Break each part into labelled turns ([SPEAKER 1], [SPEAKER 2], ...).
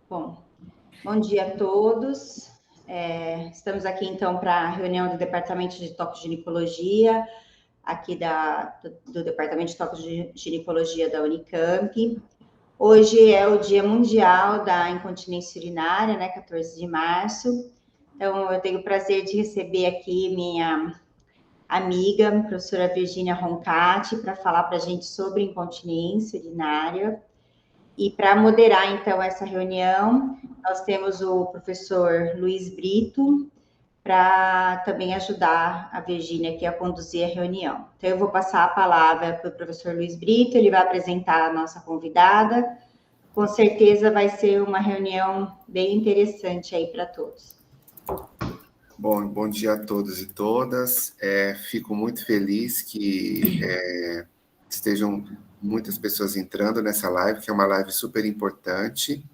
[SPEAKER 1] Bom, bom dia a todos. Estamos aqui, então, para a reunião do Departamento de Tocoginecologia, aqui do Departamento de Tocoginecologia da Unicamp. Hoje é o Dia Mundial da Incontinência Urinária, né, 14 de março. Então, eu tenho o prazer de receber aqui minha amiga, professora Virginia Roncati, para falar para a gente sobre incontinência urinária. E para moderar, então, essa reunião, nós temos o professor Luiz Brito, para também ajudar a Virgínia aqui a conduzir a reunião. Então, eu vou passar a palavra para o professor Luiz Brito, ele vai apresentar a nossa convidada. Com certeza vai ser uma reunião bem interessante aí para todos.
[SPEAKER 2] Bom dia a todos e todas. Fico muito feliz que estejam muitas pessoas entrando nessa live, que é uma live super importante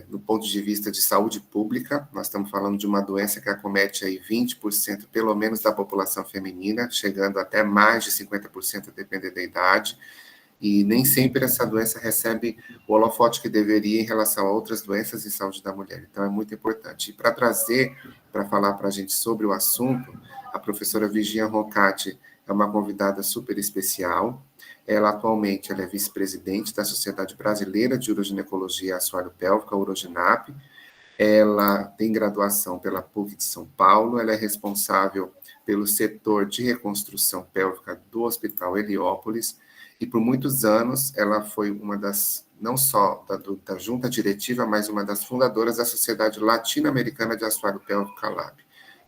[SPEAKER 2] do ponto de vista de saúde pública. Nós estamos falando de uma doença que acomete aí 20% pelo menos da população feminina, chegando até mais de 50% a depender da idade, e nem sempre essa doença recebe o holofote que deveria em relação a outras doenças de saúde da mulher. Então, é muito importante. E para falar para a gente sobre o assunto, a professora Virginia Roncati é uma convidada super especial. Atualmente, ela é vice-presidente da Sociedade Brasileira de Uroginecologia e Assoalho Pélvico, a Uroginap. Ela tem graduação pela PUC de São Paulo, ela é responsável pelo setor de reconstrução pélvica do Hospital Heliópolis, e por muitos anos ela foi uma das, não só da junta diretiva, mas uma das fundadoras da Sociedade Latino-Americana de Assoalho Pélvico, CALAP.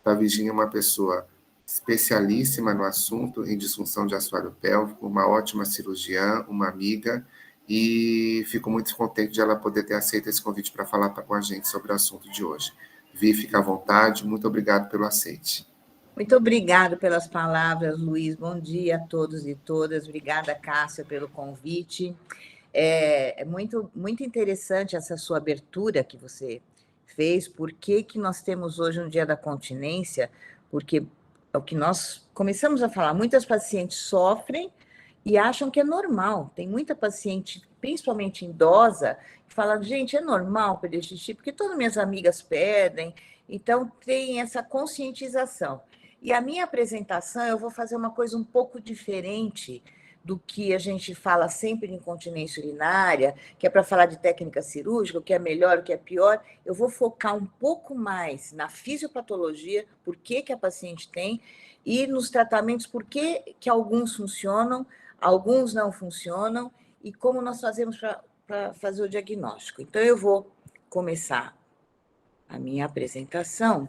[SPEAKER 2] A Virginia é uma pessoa especialíssima no assunto em disfunção de assoalho pélvico, uma ótima cirurgiã, uma amiga, e fico muito contente de ela poder ter aceito esse convite para falar com a gente sobre o assunto de hoje. Vi, fica à vontade, muito obrigado pelo aceite.
[SPEAKER 3] Muito obrigada pelas palavras, Luiz. Bom dia a todos e todas. Obrigada, Cássia, pelo convite. É muito interessante essa sua abertura que você fez. Por que nós temos hoje um Dia da Continência? Porque é o que nós começamos a falar. Muitas pacientes sofrem e acham que é normal. Tem muita paciente, principalmente idosa, que fala, gente, é normal perder xixi, porque todas minhas amigas perdem. Então, tem essa conscientização. E a minha apresentação, eu vou fazer uma coisa um pouco diferente do que a gente fala sempre em incontinência urinária, que é para falar de técnica cirúrgica, o que é melhor, o que é pior. Eu vou focar um pouco mais na fisiopatologia, por que a paciente tem, e nos tratamentos, por que alguns funcionam, alguns não funcionam, e como nós fazemos para fazer o diagnóstico. Então, eu vou começar a minha apresentação.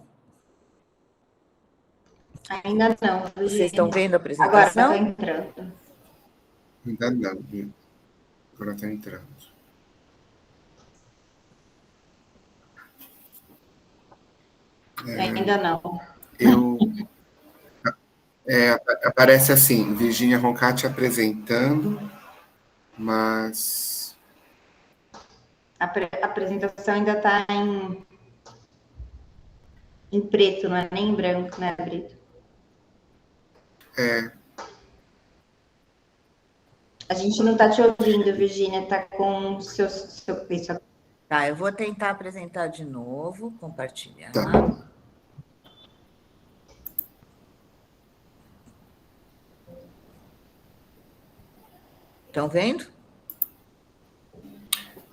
[SPEAKER 1] Ainda não.
[SPEAKER 3] Vocês estão vendo a apresentação?
[SPEAKER 1] Agora está entrando.
[SPEAKER 2] Ainda não. Agora está entrando.
[SPEAKER 1] Ainda não.
[SPEAKER 2] Aparece assim, Virginia Roncati apresentando, mas...
[SPEAKER 1] A apresentação ainda está em preto, não é nem em branco, né, Brito? A gente não está te ouvindo, Virginia, está com o seu...
[SPEAKER 3] Tá, eu vou tentar apresentar de novo, compartilhar.
[SPEAKER 2] Tá.
[SPEAKER 3] Estão vendo?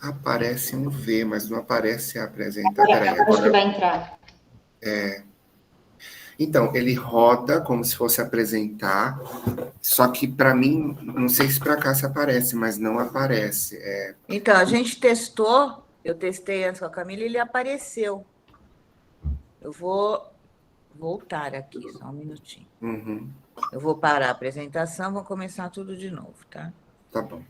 [SPEAKER 2] Aparece um V, mas não aparece a apresentação.
[SPEAKER 1] Acho que vai entrar.
[SPEAKER 2] Então, ele roda como se fosse apresentar, só que para mim, não sei se para cá se aparece, mas não aparece.
[SPEAKER 3] Então, a gente testou, eu testei antes com a Camila e ele apareceu. Eu vou voltar aqui, só um minutinho.
[SPEAKER 2] Uhum.
[SPEAKER 3] Eu vou parar a apresentação, vou começar tudo de novo, tá?
[SPEAKER 2] Tá bom.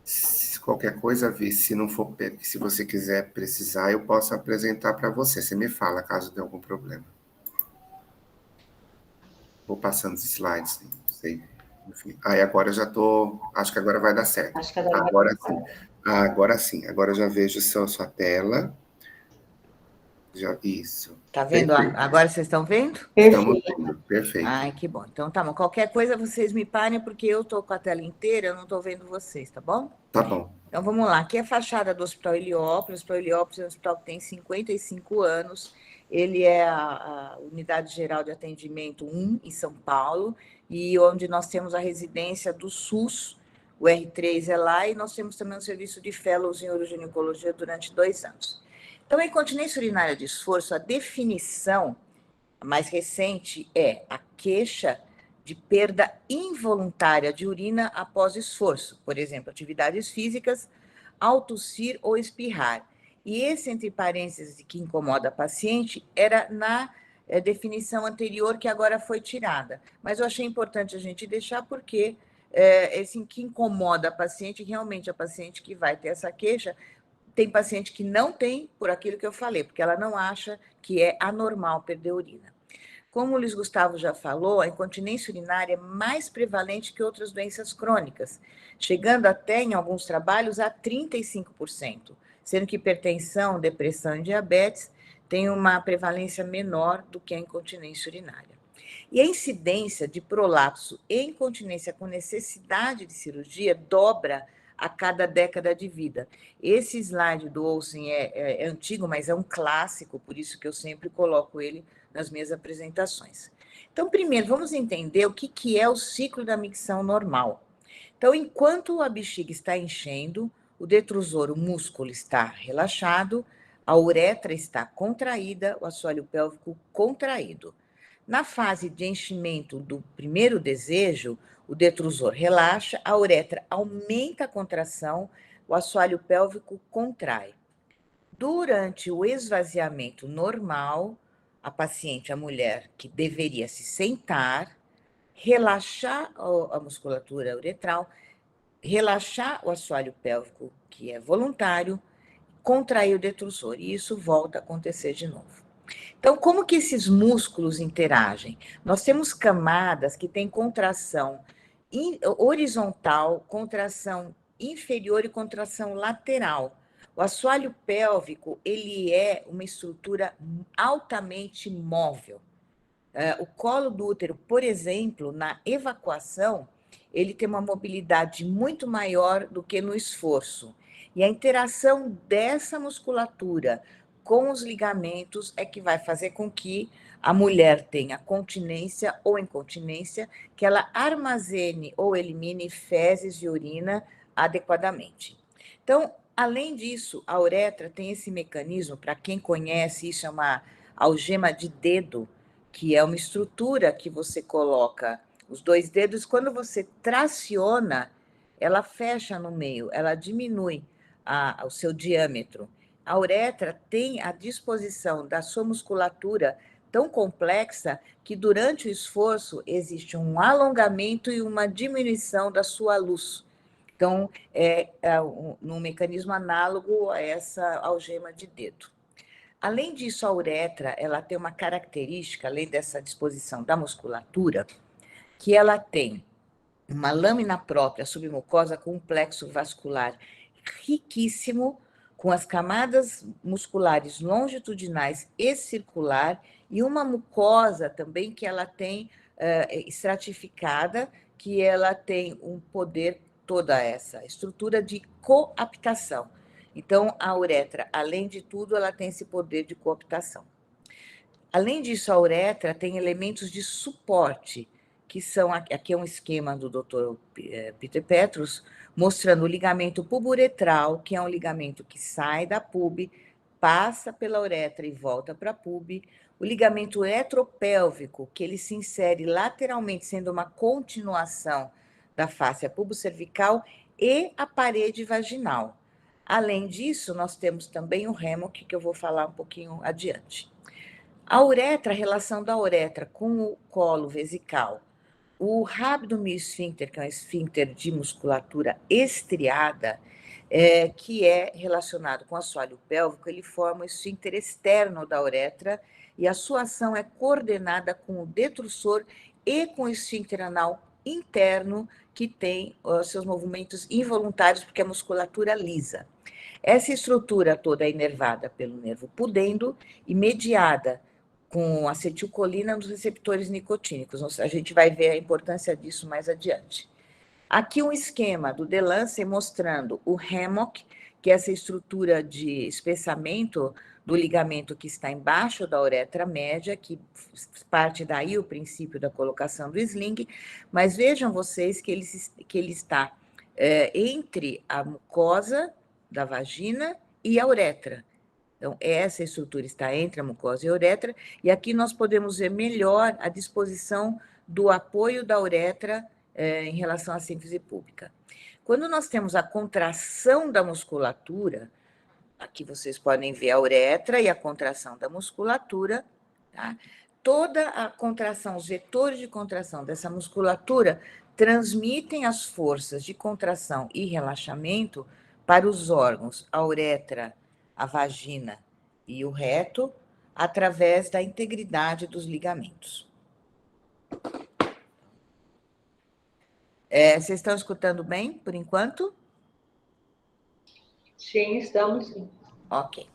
[SPEAKER 2] Se qualquer coisa, Vi, se não for, se você quiser precisar, eu posso apresentar para você. Você me fala caso dê algum problema. Vou passando os slides, não sei. Enfim. Aí agora eu já estou. Acho que agora vai dar certo.
[SPEAKER 1] Acho que agora
[SPEAKER 2] sim. Agora sim. Agora eu já vejo sua tela. Já, isso.
[SPEAKER 3] Tá vendo?
[SPEAKER 2] Perfeito.
[SPEAKER 3] Agora vocês estão vendo?
[SPEAKER 2] Estamos
[SPEAKER 1] Perfeito.
[SPEAKER 2] vendo. Perfeito.
[SPEAKER 3] Ai, que bom. Então tá bom. Qualquer coisa vocês me parem, porque eu estou com a tela inteira, eu não estou vendo vocês, tá bom?
[SPEAKER 2] Tá bom.
[SPEAKER 3] Então vamos lá. Aqui é a fachada do Hospital Heliópolis. O Hospital Heliópolis é um hospital que tem 55 anos. Ele é a Unidade Geral de Atendimento 1 em São Paulo, e onde nós temos a residência do SUS, o R3 é lá, e nós temos também um serviço de fellows em uroginecologia durante 2 anos. Então, a incontinência urinária de esforço, a definição mais recente é a queixa de perda involuntária de urina após esforço, por exemplo, atividades físicas, ao tossir ou espirrar. E esse, entre parênteses, que incomoda a paciente, era na definição anterior, que agora foi tirada. Mas eu achei importante a gente deixar, porque esse que incomoda a paciente, realmente a paciente que vai ter essa queixa, tem paciente que não tem, por aquilo que eu falei, porque ela não acha que é anormal perder urina. Como o Luiz Gustavo já falou, a incontinência urinária é mais prevalente que outras doenças crônicas, chegando até, em alguns trabalhos, a 35%, sendo que hipertensão, depressão e diabetes têm uma prevalência menor do que a incontinência urinária. E a incidência de prolapso e incontinência com necessidade de cirurgia dobra a cada década de vida. Esse slide do Olsen é antigo, mas é um clássico, por isso que eu sempre coloco ele nas minhas apresentações. Então, primeiro, vamos entender o que é o ciclo da micção normal. Então, enquanto a bexiga está enchendo, o detrusor, o músculo, está relaxado, a uretra está contraída, o assoalho pélvico contraído. Na fase de enchimento do primeiro desejo, o detrusor relaxa, a uretra aumenta a contração, o assoalho pélvico contrai. Durante o esvaziamento normal, a paciente, a mulher que deveria se sentar, relaxar a musculatura uretral, relaxar o assoalho pélvico, que é voluntário, contrair o detrusor, e isso volta a acontecer de novo. Então, como que esses músculos interagem? Nós temos camadas que têm contração horizontal, contração inferior e contração lateral. O assoalho pélvico, ele é uma estrutura altamente móvel. O colo do útero, por exemplo, na evacuação, ele tem uma mobilidade muito maior do que no esforço. E a interação dessa musculatura com os ligamentos é que vai fazer com que a mulher tenha continência ou incontinência, que ela armazene ou elimine fezes e urina adequadamente. Então, além disso, a uretra tem esse mecanismo, para quem conhece, isso é uma algema de dedo, que é uma estrutura que você coloca os 2 dedos, quando você traciona, ela fecha no meio, ela diminui o seu diâmetro. A uretra tem a disposição da sua musculatura tão complexa que durante o esforço existe um alongamento e uma diminuição da sua luz. Então, num mecanismo análogo a essa algema de dedo. Além disso, a uretra, ela tem uma característica, além dessa disposição da musculatura, que ela tem uma lâmina própria submucosa com um plexo vascular riquíssimo, com as camadas musculares longitudinais e circular, e uma mucosa também que ela tem estratificada, que ela tem um poder, toda essa estrutura de coaptação. Então, a uretra, além de tudo, ela tem esse poder de cooptação. Além disso, a uretra tem elementos de suporte, que são, aqui é um esquema do Dr. Peter Petrus, mostrando o ligamento puburetral, que é um ligamento que sai da pube, passa pela uretra e volta para a pube, o ligamento uretropélvico, que ele se insere lateralmente, sendo uma continuação da fáscia pubocervical, e a parede vaginal. Além disso, nós temos também o remo, que eu vou falar um pouquinho adiante. A uretra, a relação da uretra com o colo vesical, o rabdomiosfíncter, que é um esfíncter de musculatura estriada, que é relacionado com o assoalho pélvico, ele forma o esfíncter externo da uretra e a sua ação é coordenada com o detrusor e com o esfíncter anal interno, que tem os seus movimentos involuntários, porque a musculatura lisa. Essa estrutura toda é inervada pelo nervo pudendo e mediada com acetilcolina nos receptores nicotínicos. A gente vai ver a importância disso mais adiante. Aqui um esquema do Delancey mostrando o hammock, que é essa estrutura de espessamento do ligamento que está embaixo da uretra média, que parte daí o princípio da colocação do sling, mas vejam vocês que ele está entre a mucosa da vagina e a uretra. Então, essa estrutura está entre a mucosa e a uretra, e aqui nós podemos ver melhor a disposição do apoio da uretra em relação à síntese púbica. Quando nós temos a contração da musculatura, aqui vocês podem ver a uretra e a contração da musculatura, tá? Toda a contração, os vetores de contração dessa musculatura transmitem as forças de contração e relaxamento para os órgãos, a uretra, a vagina e o reto, através da integridade dos ligamentos. Vocês estão escutando bem, por enquanto?
[SPEAKER 4] Sim, estamos sim.
[SPEAKER 3] Ok.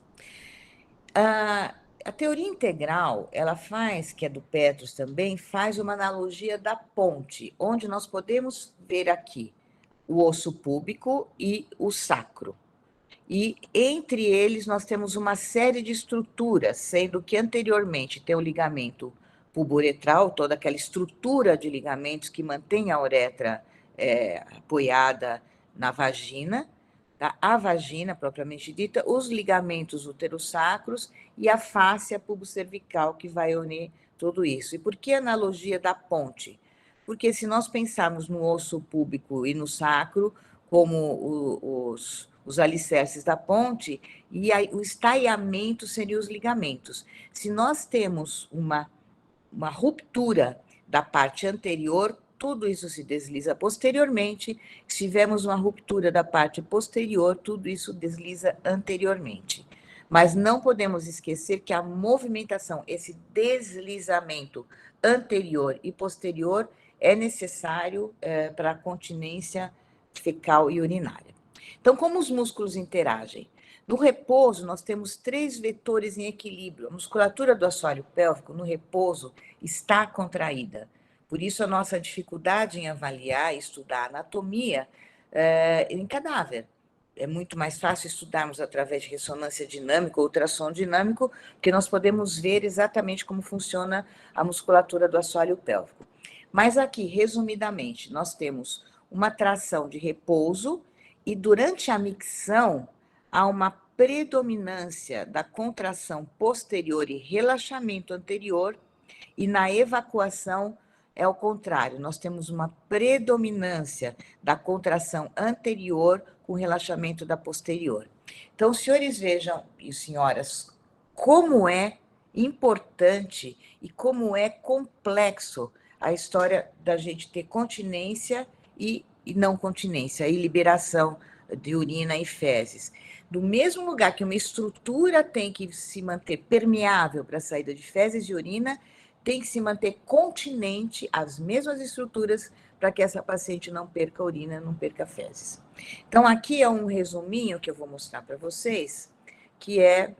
[SPEAKER 3] A teoria integral, ela faz, que é do Petros também, faz uma analogia da ponte, onde nós podemos ver aqui o osso púbico e o sacro. E entre eles nós temos uma série de estruturas, sendo que anteriormente tem o ligamento puboretral, toda aquela estrutura de ligamentos que mantém a uretra apoiada na vagina, tá? A vagina propriamente dita, os ligamentos uterossacros e a fáscia pubocervical que vai unir tudo isso. E por que a analogia da ponte? Porque se nós pensarmos no osso púbico e no sacro como os alicerces da ponte, e aí, o estaiamento seriam os ligamentos. Se nós temos uma ruptura da parte anterior, tudo isso se desliza posteriormente. Se tivermos uma ruptura da parte posterior, tudo isso desliza anteriormente. Mas não podemos esquecer que a movimentação, esse deslizamento anterior e posterior é necessário para a continência fecal e urinária. Então, como os músculos interagem? No repouso, nós temos 3 vetores em equilíbrio. A musculatura do assoalho pélvico, no repouso, está contraída. Por isso, a nossa dificuldade em avaliar e estudar a anatomia em cadáver. É muito mais fácil estudarmos através de ressonância dinâmica ou ultrassom dinâmico, porque nós podemos ver exatamente como funciona a musculatura do assoalho pélvico. Mas aqui, resumidamente, nós temos uma tração de repouso e durante a micção há uma predominância da contração posterior e relaxamento anterior, e na evacuação é o contrário, nós temos uma predominância da contração anterior com relaxamento da posterior. Então, senhores vejam, e senhoras, como é importante e como é complexo a história da gente ter continência e não continência, e liberação de urina e fezes. Do mesmo lugar que uma estrutura tem que se manter permeável para a saída de fezes e urina, tem que se manter continente as mesmas estruturas para que essa paciente não perca urina, não perca fezes. Então, aqui é um resuminho que eu vou mostrar para vocês, que é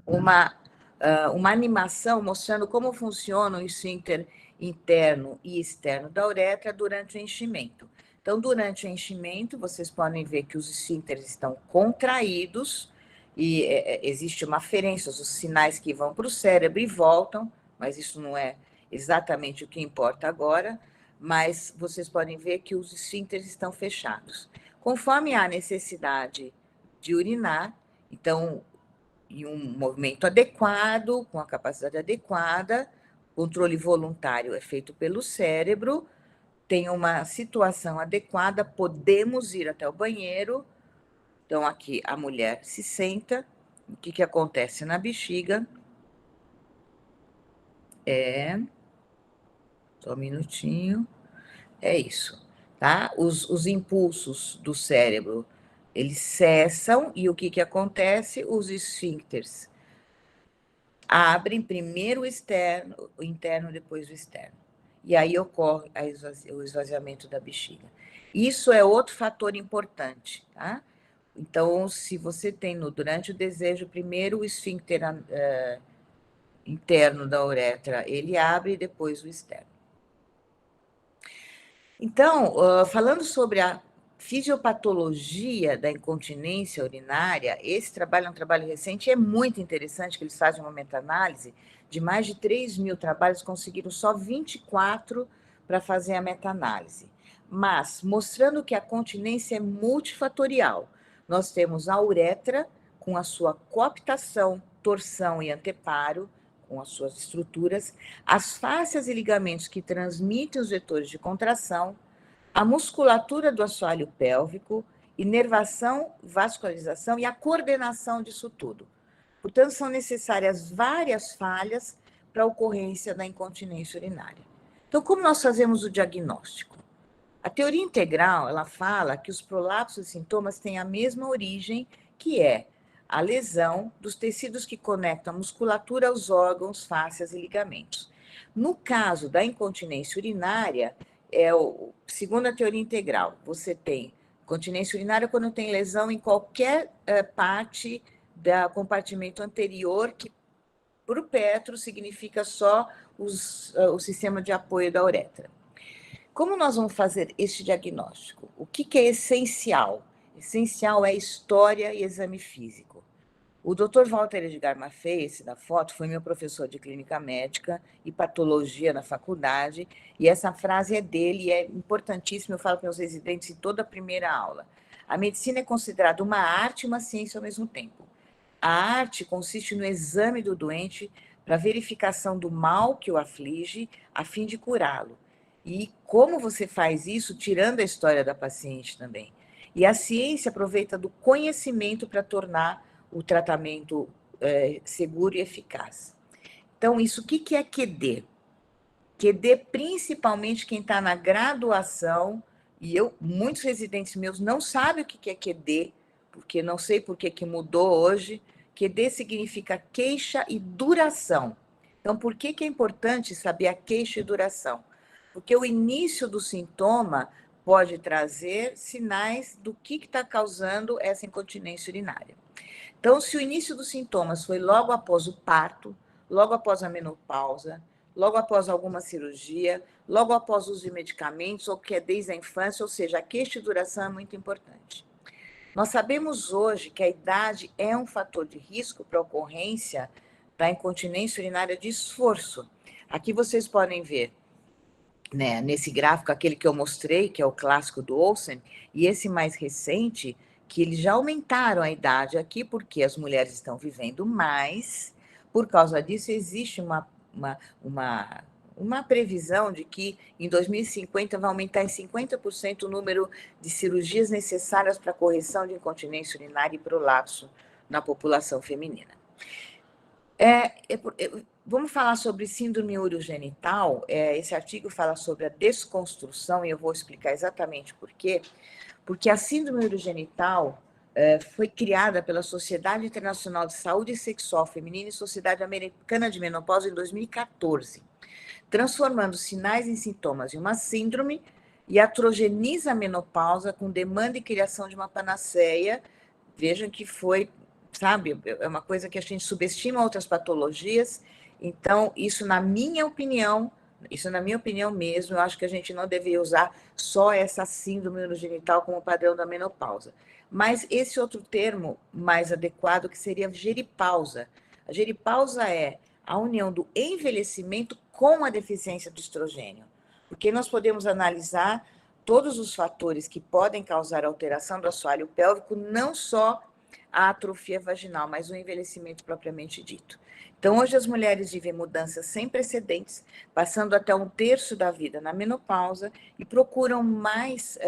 [SPEAKER 3] uma animação mostrando como funciona o esfíncter interno e externo da uretra durante o enchimento. Então, durante o enchimento, vocês podem ver que os esfíncteres estão contraídos e existe uma aferência, os sinais que vão para o cérebro e voltam, mas isso não é exatamente o que importa agora, mas vocês podem ver que os esfíncteres estão fechados. Conforme há necessidade de urinar, então, em um movimento adequado, com a capacidade adequada, controle voluntário é feito pelo cérebro, tem uma situação adequada, podemos ir até o banheiro. Então, aqui a mulher se senta, o que acontece na bexiga? Só um minutinho. É isso, tá? Os impulsos do cérebro, eles cessam, e o que acontece? Os esfíncteres abrem primeiro o interno, depois o externo. e aí ocorre o esvaziamento da bexiga. Isso é outro fator importante, tá? Então, se você tem durante o desejo, primeiro o esfíncter interno da uretra, ele abre e depois o externo. Então, falando sobre a fisiopatologia da incontinência urinária, esse trabalho é um trabalho recente e é muito interessante que eles fazem uma meta-análise de mais de 3.000 trabalhos, conseguiram só 24 para fazer a meta-análise. Mas, mostrando que a continência é multifatorial, nós temos a uretra com a sua coaptação, torção e anteparo, com as suas estruturas, as fáscias e ligamentos que transmitem os vetores de contração, a musculatura do assoalho pélvico, inervação, vascularização e a coordenação disso tudo. Portanto, são necessárias várias falhas para a ocorrência da incontinência urinária. Então, como nós fazemos o diagnóstico? A teoria integral, ela fala que os prolapsos e sintomas têm a mesma origem, que é a lesão dos tecidos que conectam a musculatura aos órgãos, fáscias e ligamentos. No caso da incontinência urinária, segundo a teoria integral, você tem incontinência urinária quando tem lesão em qualquer parte do compartimento anterior, que para o Petro significa só o sistema de apoio da uretra. Como nós vamos fazer este diagnóstico? O que é essencial? Essencial é história e exame físico. O Dr. Walter Edgar Maffei, esse da foto, foi meu professor de clínica médica e patologia na faculdade, e essa frase é dele e é importantíssima, eu falo para os residentes em toda a primeira aula. A medicina é considerada uma arte e uma ciência ao mesmo tempo. A arte consiste no exame do doente para verificação do mal que o aflige, a fim de curá-lo. E como você faz isso, tirando a história da paciente também. E a ciência aproveita do conhecimento para tornar o tratamento seguro e eficaz. Então, isso, o que é QD? QD, principalmente quem está na graduação, e muitos residentes meus não sabem o que é QD, porque não sei por que mudou hoje. QD significa queixa e duração. Então, por que é importante saber a queixa e duração? Porque o início do sintoma pode trazer sinais do que está causando essa incontinência urinária. Então, se o início dos sintomas foi logo após o parto, logo após a menopausa, logo após alguma cirurgia, logo após o uso de medicamentos, ou que é desde a infância, ou seja, a queixa e duração é muito importante. Nós sabemos hoje que a idade é um fator de risco para a ocorrência da incontinência urinária de esforço. Aqui vocês podem ver, né, nesse gráfico, aquele que eu mostrei, que é o clássico do Olsen, e esse mais recente, que eles já aumentaram a idade aqui, porque as mulheres estão vivendo mais. Por causa disso, existe uma previsão de que em 2050 vai aumentar em 50% o número de cirurgias necessárias para a correção de incontinência urinária e prolapso na população feminina. Vamos falar sobre síndrome urogenital. Esse artigo fala sobre a desconstrução, e eu vou explicar exatamente por quê. Porque a síndrome urogenital foi criada pela Sociedade Internacional de Saúde Sexual Feminina e Sociedade Americana de Menopausa em 2014, transformando sinais em sintomas de uma síndrome e atrogeniza a menopausa com demanda e criação de uma panaceia. Vejam que foi, sabe, é uma coisa que a gente subestima outras patologias. Então, isso na minha opinião mesmo, eu acho que a gente não deveria usar só essa síndrome urogenital como padrão da menopausa. Mas esse outro termo mais adequado, que seria geripausa. A geripausa é a união do envelhecimento com a deficiência do estrogênio, porque nós podemos analisar todos os fatores que podem causar alteração do assoalho pélvico, não só a atrofia vaginal, mas o envelhecimento propriamente dito. Então, hoje as mulheres vivem mudanças sem precedentes, passando até 1/3 da vida na menopausa e procuram mais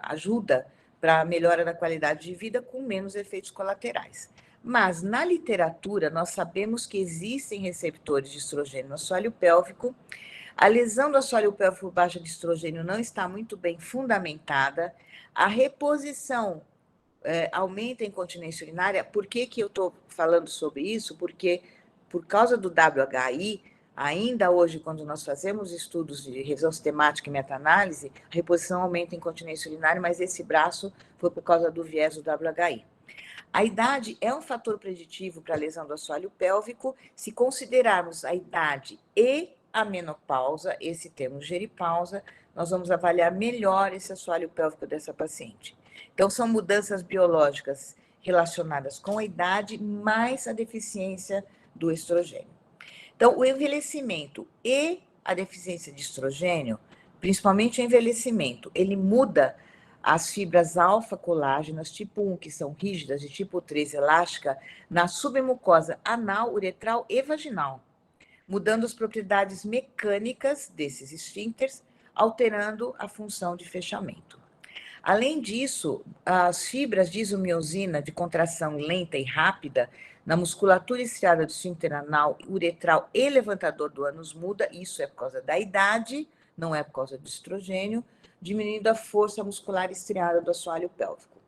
[SPEAKER 3] ajuda para a melhora da qualidade de vida com menos efeitos colaterais. Mas, na literatura, nós sabemos que existem receptores de estrogênio no assoalho pélvico. A lesão do assoalho pélvico por baixa de estrogênio não está muito bem fundamentada. A reposição aumenta a incontinência urinária. Por que eu estou falando sobre isso? Porque, por causa do WHI, Ainda hoje, quando nós fazemos estudos de revisão sistemática e meta-análise, a reposição aumenta em incontinência urinária, mas esse braço foi por causa do viés do WHI. A idade é um fator preditivo para a lesão do assoalho pélvico. Se considerarmos a idade e a menopausa, esse termo geripausa, nós vamos avaliar melhor esse assoalho pélvico dessa paciente. Então, são mudanças biológicas relacionadas com a idade, mais a deficiência do estrogênio. Então, o envelhecimento e a deficiência de estrogênio, principalmente o envelhecimento, ele muda as fibras alfa-colágenas tipo 1, que são rígidas, e tipo 3, elástica, na submucosa anal, uretral e vaginal, mudando as propriedades mecânicas desses esfíncteres, alterando a função de fechamento. Além disso, as fibras de isomiosina de contração lenta e rápida na musculatura estriada do esfíncter anal, uretral e levantador do ânus muda, isso é por causa da idade, não é por causa do estrogênio, diminuindo a força muscular estriada do assoalho pélvico.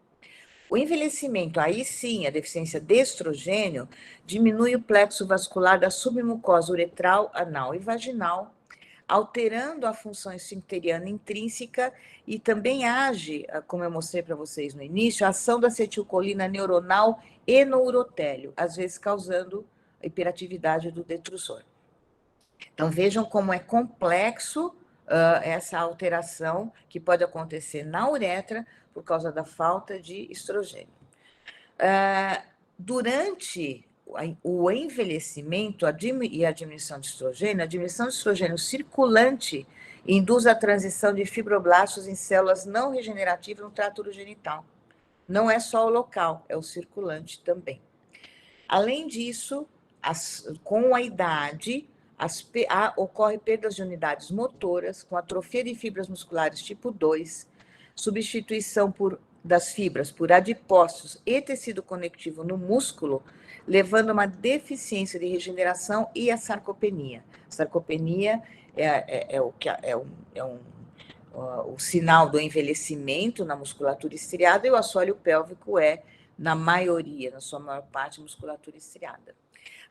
[SPEAKER 3] O envelhecimento, aí sim, a deficiência de estrogênio, diminui o plexo vascular da submucosa uretral, anal e vaginal, alterando a função esfincteriana intrínseca e também age, como eu mostrei para vocês no início, a ação da acetilcolina neuronal e no urotélio, às vezes causando a hiperatividade do detrusor. Então, vejam como é complexo essa alteração que pode acontecer na uretra por causa da falta de estrogênio. Durante o envelhecimento e a diminuição de estrogênio, a diminuição de estrogênio circulante induz a transição de fibroblastos em células não regenerativas no trato urogenital. Não é só o local, é o circulante também. Além disso, com a idade, ocorre perdas de unidades motoras, com atrofia de fibras musculares tipo 2, substituição das fibras por adipócitos e tecido conectivo no músculo, levando a uma deficiência de regeneração e a sarcopenia. Sarcopenia o sinal do envelhecimento na musculatura estriada, e o assoalho pélvico na maioria, na sua maior parte, musculatura estriada.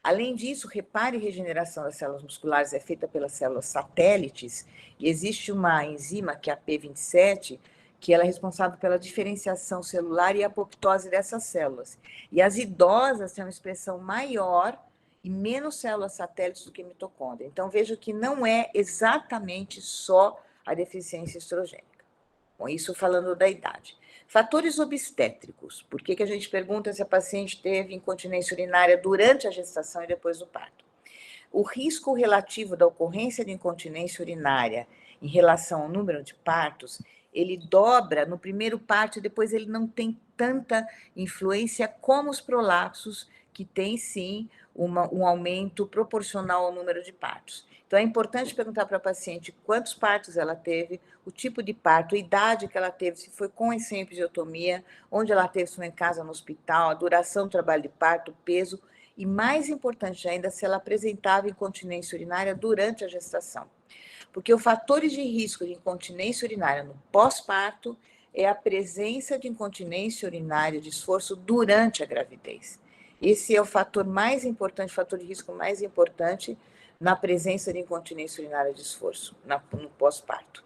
[SPEAKER 3] Além disso, repare, regeneração das células musculares é feita pelas células satélites, e existe uma enzima, que é a P27, que ela é responsável pela diferenciação celular e apoptose dessas células. E as idosas têm uma expressão maior e menos células satélites do que mitocôndria. Então, veja que não é exatamente só a deficiência estrogênica. Bom, isso falando da idade. Fatores obstétricos. Por que a gente pergunta se a paciente teve incontinência urinária durante a gestação e depois do parto? O risco relativo da ocorrência de incontinência urinária em relação ao número de partos, ele dobra no primeiro parto e depois ele não tem tanta influência como os prolapsos, que tem sim um aumento proporcional ao número de partos. Então, é importante perguntar para a paciente quantos partos ela teve, o tipo de parto, a idade que ela teve, se foi com e sem episiotomia, onde ela teve, se foi em casa, no hospital, a duração do trabalho de parto, o peso, e mais importante ainda, se ela apresentava incontinência urinária durante a gestação. Porque os fatores de risco de incontinência urinária no pós-parto é a presença de incontinência urinária de esforço durante a gravidez. Esse é o fator mais importante, o fator de risco mais importante na presença de incontinência urinária de esforço, no pós-parto.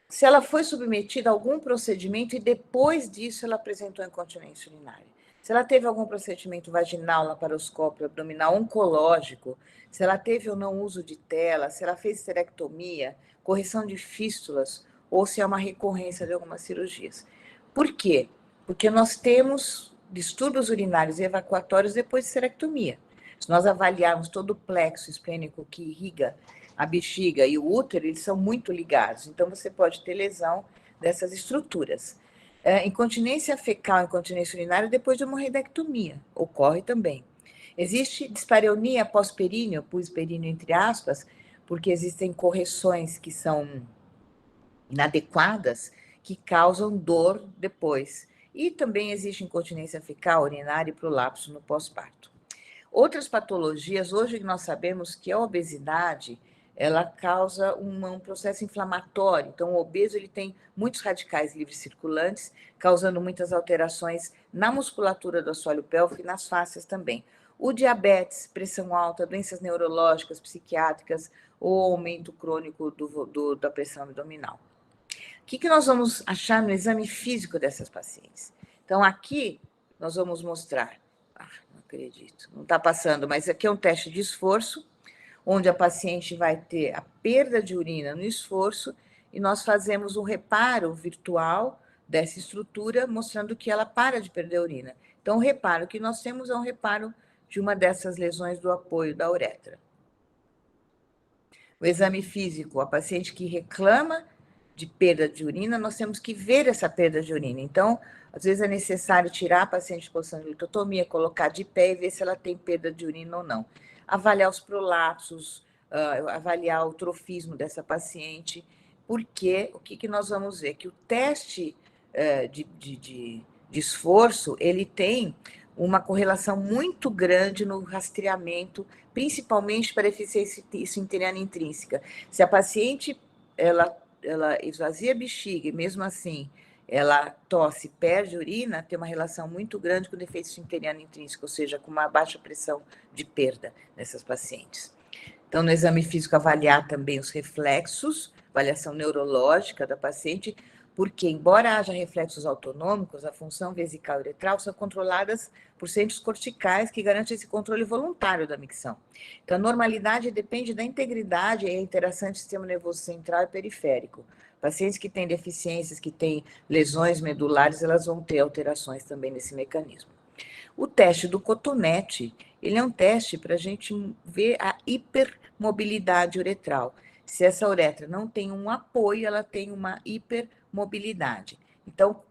[SPEAKER 3] Se ela foi submetida a algum procedimento e depois disso ela apresentou incontinência urinária. Se ela teve algum procedimento vaginal, laparoscópio, abdominal, oncológico, se ela teve ou não uso de tela, se ela fez esterectomia, correção de fístulas, ou se é uma recorrência de algumas cirurgias. Por quê? Porque nós temos distúrbios urinários e evacuatórios depois de esterectomia. Se nós avaliarmos todo o plexo esplênico que irriga a bexiga e o útero, eles são muito ligados. Então, você pode ter lesão dessas estruturas. Incontinência fecal, incontinência urinária depois de uma hemorroidectomia, ocorre também. Existe dispareunia pós-períneo, pus-períneo entre aspas, porque existem correções que são inadequadas, que causam dor depois. E também existe incontinência fecal, urinária e prolapso no pós-parto. Outras patologias, hoje nós sabemos que a obesidade, ela causa um processo inflamatório. Então, o obeso ele tem muitos radicais livres circulantes, causando muitas alterações na musculatura do assoalho pélvico e nas fáscias também. o diabetes, pressão alta, doenças neurológicas, psiquiátricas ou aumento crônico da pressão abdominal. O que nós vamos achar no exame físico dessas pacientes? Então, aqui nós vamos mostrar. Não acredito, não está passando, mas aqui é um teste de esforço, onde a paciente vai ter a perda de urina no esforço e nós fazemos um reparo virtual dessa estrutura, mostrando que ela para de perder urina. Então, o reparo que nós temos é um reparo de uma dessas lesões do apoio da uretra. O exame físico, a paciente que reclama de perda de urina, nós temos que ver essa perda de urina. Então, às vezes é necessário tirar a paciente de posição de litotomia, colocar de pé e ver se ela tem perda de urina ou não. Avaliar os prolapsos, avaliar o trofismo dessa paciente, porque o que nós vamos ver? Que o teste de esforço, ele tem uma correlação muito grande no rastreamento, principalmente para eficiência esfinteriana intrínseca. Se a paciente ela esvazia a bexiga e mesmo assim ela tosse, perde urina, tem uma relação muito grande com o defeito esfinteriano intrínseco, ou seja, com uma baixa pressão de perda nessas pacientes. Então, no exame físico, avaliar também os reflexos, avaliação neurológica da paciente, porque, embora haja reflexos autonômicos, a função vesical e uretral são controladas por centros corticais que garantem esse controle voluntário da micção. Então, a normalidade depende da integridade e a interação entre o sistema nervoso central e periférico. Pacientes que têm deficiências, que têm lesões medulares, elas vão ter alterações também nesse mecanismo. O teste do cotonete, ele é um teste para a gente ver a hipermobilidade uretral. Se essa uretra não tem um apoio, ela tem uma hipermobilidade. Então,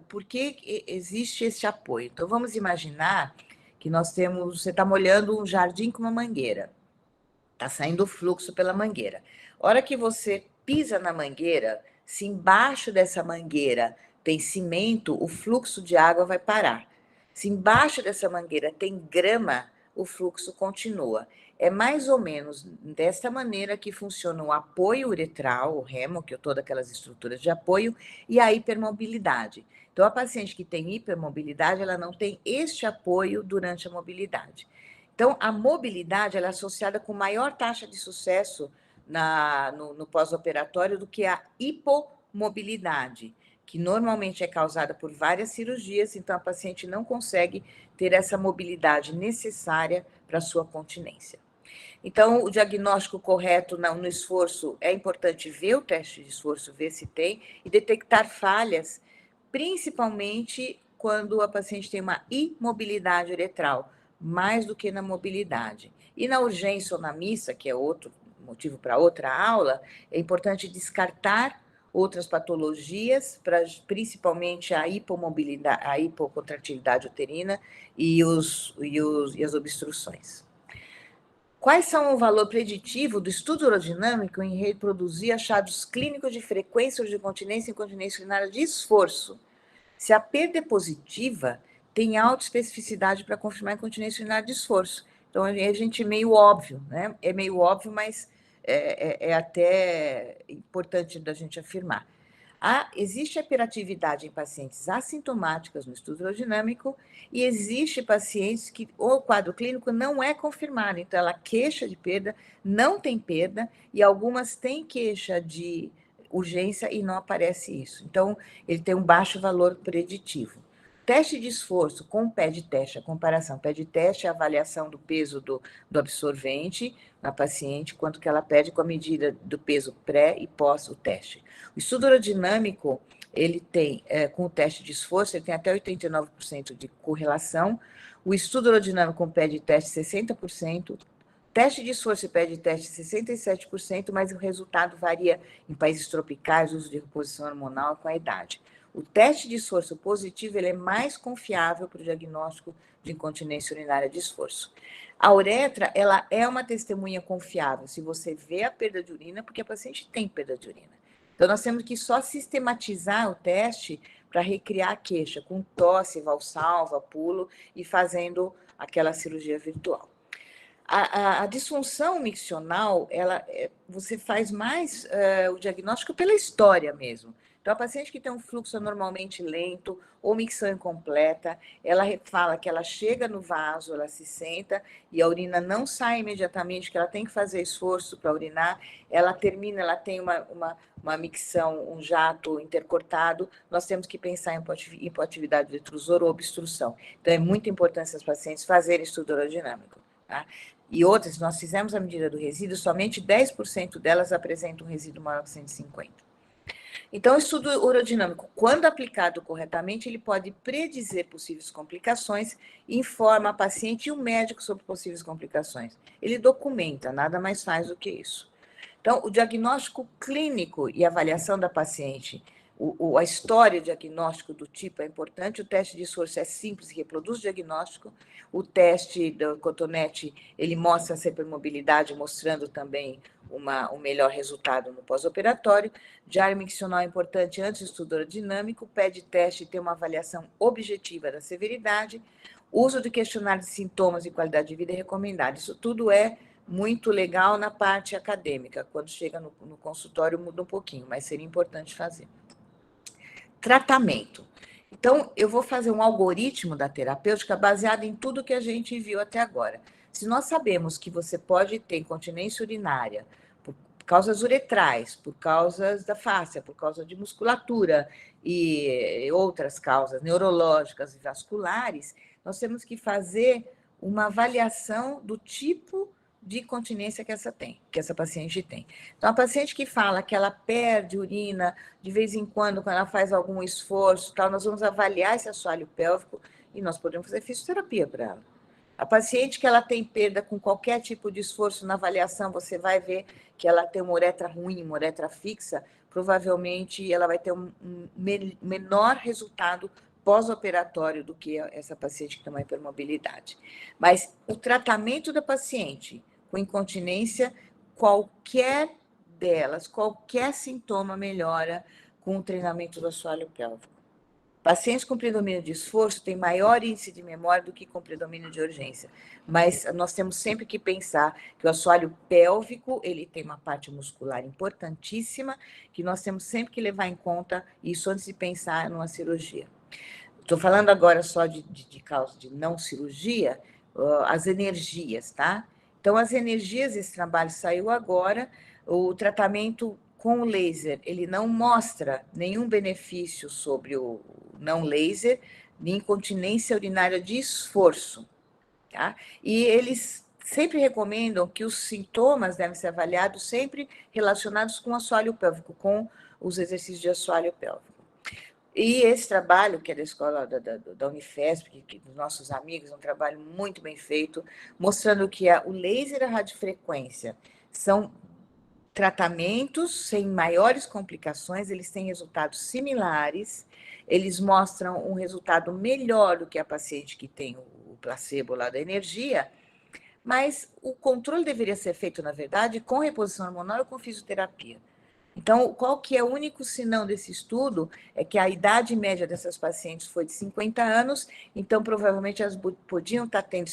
[SPEAKER 3] por que existe esse apoio? Então, vamos imaginar que você está molhando um jardim com uma mangueira. Está saindo fluxo pela mangueira. A hora que você pisa na mangueira, se embaixo dessa mangueira tem cimento, o fluxo de água vai parar. Se embaixo dessa mangueira tem grama, o fluxo continua. É mais ou menos dessa maneira que funciona o apoio uretral, o remo, que é todas aquelas estruturas de apoio, e a hipermobilidade. Então, a paciente que tem hipermobilidade, ela não tem este apoio durante a mobilidade. Então, a mobilidade ela é associada com maior taxa de sucesso no pós-operatório do que a hipomobilidade, que normalmente é causada por várias cirurgias, então a paciente não consegue ter essa mobilidade necessária para a sua continência. Então, o diagnóstico correto no esforço, é importante ver o teste de esforço, ver se tem, e detectar falhas, principalmente quando a paciente tem uma imobilidade uretral, mais do que na mobilidade. E na urgência ou na missa, que é outro motivo para outra aula, é importante descartar outras patologias, principalmente a hipomobilidade, a hipocontratilidade uterina e as obstruções. Quais são o valor preditivo do estudo urodinâmico em reproduzir achados clínicos de frequência de incontinência e incontinência urinária de esforço? Se a perda é positiva, tem alta especificidade para confirmar a incontinência urinária de esforço. Então, a gente é meio óbvio, né? É meio óbvio, mas é até importante da gente afirmar. Existe hiperatividade em pacientes assintomáticas no estudo urodinâmico e existe pacientes que o quadro clínico não é confirmado. Então, ela queixa de perda, não tem perda, e algumas têm queixa de urgência e não aparece isso. Então, ele tem um baixo valor preditivo. Teste de esforço com pé de teste, a comparação. Pé de teste é a avaliação do peso do absorvente na paciente, quanto que ela perde com a medida do peso pré e pós o teste. O estudo urodinâmico, ele tem, com o teste de esforço, ele tem até 89% de correlação. O estudo urodinâmico com pé de teste, 60%. Teste de esforço e pé de teste, 67%, mas o resultado varia em países tropicais, uso de reposição hormonal com a idade. O teste de esforço positivo ele é mais confiável para o diagnóstico de incontinência urinária de esforço. A uretra, ela é uma testemunha confiável. Se você vê a perda de urina, porque a paciente tem perda de urina. Então, nós temos que só sistematizar o teste para recriar a queixa, com tosse, valsalva, pulo e fazendo aquela cirurgia virtual. A disfunção miccional, você faz mais o diagnóstico pela história mesmo. Então, Então, a paciente que tem um fluxo anormalmente lento ou micção incompleta, ela fala que ela chega no vaso, ela se senta e a urina não sai imediatamente, que ela tem que fazer esforço para urinar, ela termina, ela tem uma micção, um jato intercortado, nós temos que pensar em hipoatividade detrusora ou obstrução. Então, é muito importante essas pacientes fazerem estudo urodinâmico, tá? E outras, nós fizemos a medida do resíduo, somente 10% delas apresentam um resíduo maior que 150. Então, o estudo urodinâmico, quando aplicado corretamente, ele pode predizer possíveis complicações e informa a paciente e o médico sobre possíveis complicações. Ele documenta, nada mais faz do que isso. Então, o diagnóstico clínico e avaliação da paciente, a história diagnóstico do tipo é importante, o teste de esforço é simples e reproduz o diagnóstico, o teste do cotonete, ele mostra essa hipermobilidade, mostrando também um melhor resultado no pós-operatório. Diário miccional é importante antes do estudo aerodinâmico, pede teste ter uma avaliação objetiva da severidade, uso de questionário de sintomas e qualidade de vida é recomendado. Isso tudo é muito legal na parte acadêmica, quando chega no consultório muda um pouquinho, mas seria importante fazer. Tratamento. Então, eu vou fazer um algoritmo da terapêutica baseado em tudo que a gente viu até agora. Se nós sabemos que você pode ter incontinência urinária por causas uretrais, por causas da fáscia, por causa de musculatura e outras causas neurológicas e vasculares, nós temos que fazer uma avaliação do tipo de incontinência que essa paciente tem. Então, a paciente que fala que ela perde urina de vez em quando ela faz algum esforço, tal, nós vamos avaliar esse assoalho pélvico e nós podemos fazer fisioterapia para ela. A paciente que ela tem perda com qualquer tipo de esforço na avaliação, você vai ver que ela tem uma uretra ruim, uma uretra fixa, provavelmente ela vai ter um menor resultado pós-operatório do que essa paciente que tem uma hipermobilidade. Mas o tratamento da paciente com incontinência, qualquer delas, qualquer sintoma melhora com o treinamento do assoalho pélvico. Pacientes com predomínio de esforço têm maior índice de memória do que com predomínio de urgência, mas nós temos sempre que pensar que o assoalho pélvico, ele tem uma parte muscular importantíssima, que nós temos sempre que levar em conta isso antes de pensar numa cirurgia. Estou falando agora só de causa de não cirurgia, as energias, tá? Então, as energias, esse trabalho saiu agora, o tratamento com o laser, ele não mostra nenhum benefício sobre o não laser, de incontinência urinária de esforço, tá? E eles sempre recomendam que os sintomas devem ser avaliados sempre relacionados com o assoalho pélvico, com os exercícios de assoalho pélvico. E esse trabalho, que é da escola da Unifesp, que dos nossos amigos, é um trabalho muito bem feito, mostrando que o laser e a radiofrequência são tratamentos sem maiores complicações, eles têm resultados similares, eles mostram um resultado melhor do que a paciente que tem o placebo lá da energia, mas o controle deveria ser feito, na verdade, com reposição hormonal ou com fisioterapia. Então, qual que é o único sinão desse estudo? É que a idade média dessas pacientes foi de 50 anos, então provavelmente elas podiam estar tendo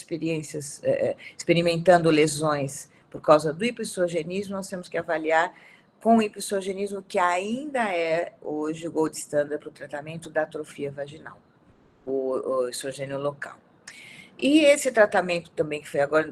[SPEAKER 3] experimentando lesões por causa do hipoestrogenismo. Nós temos que avaliar com o hipoestrogenismo, que ainda é hoje o gold standard para o tratamento da atrofia vaginal, o estrogênio local. E esse tratamento também que foi agora,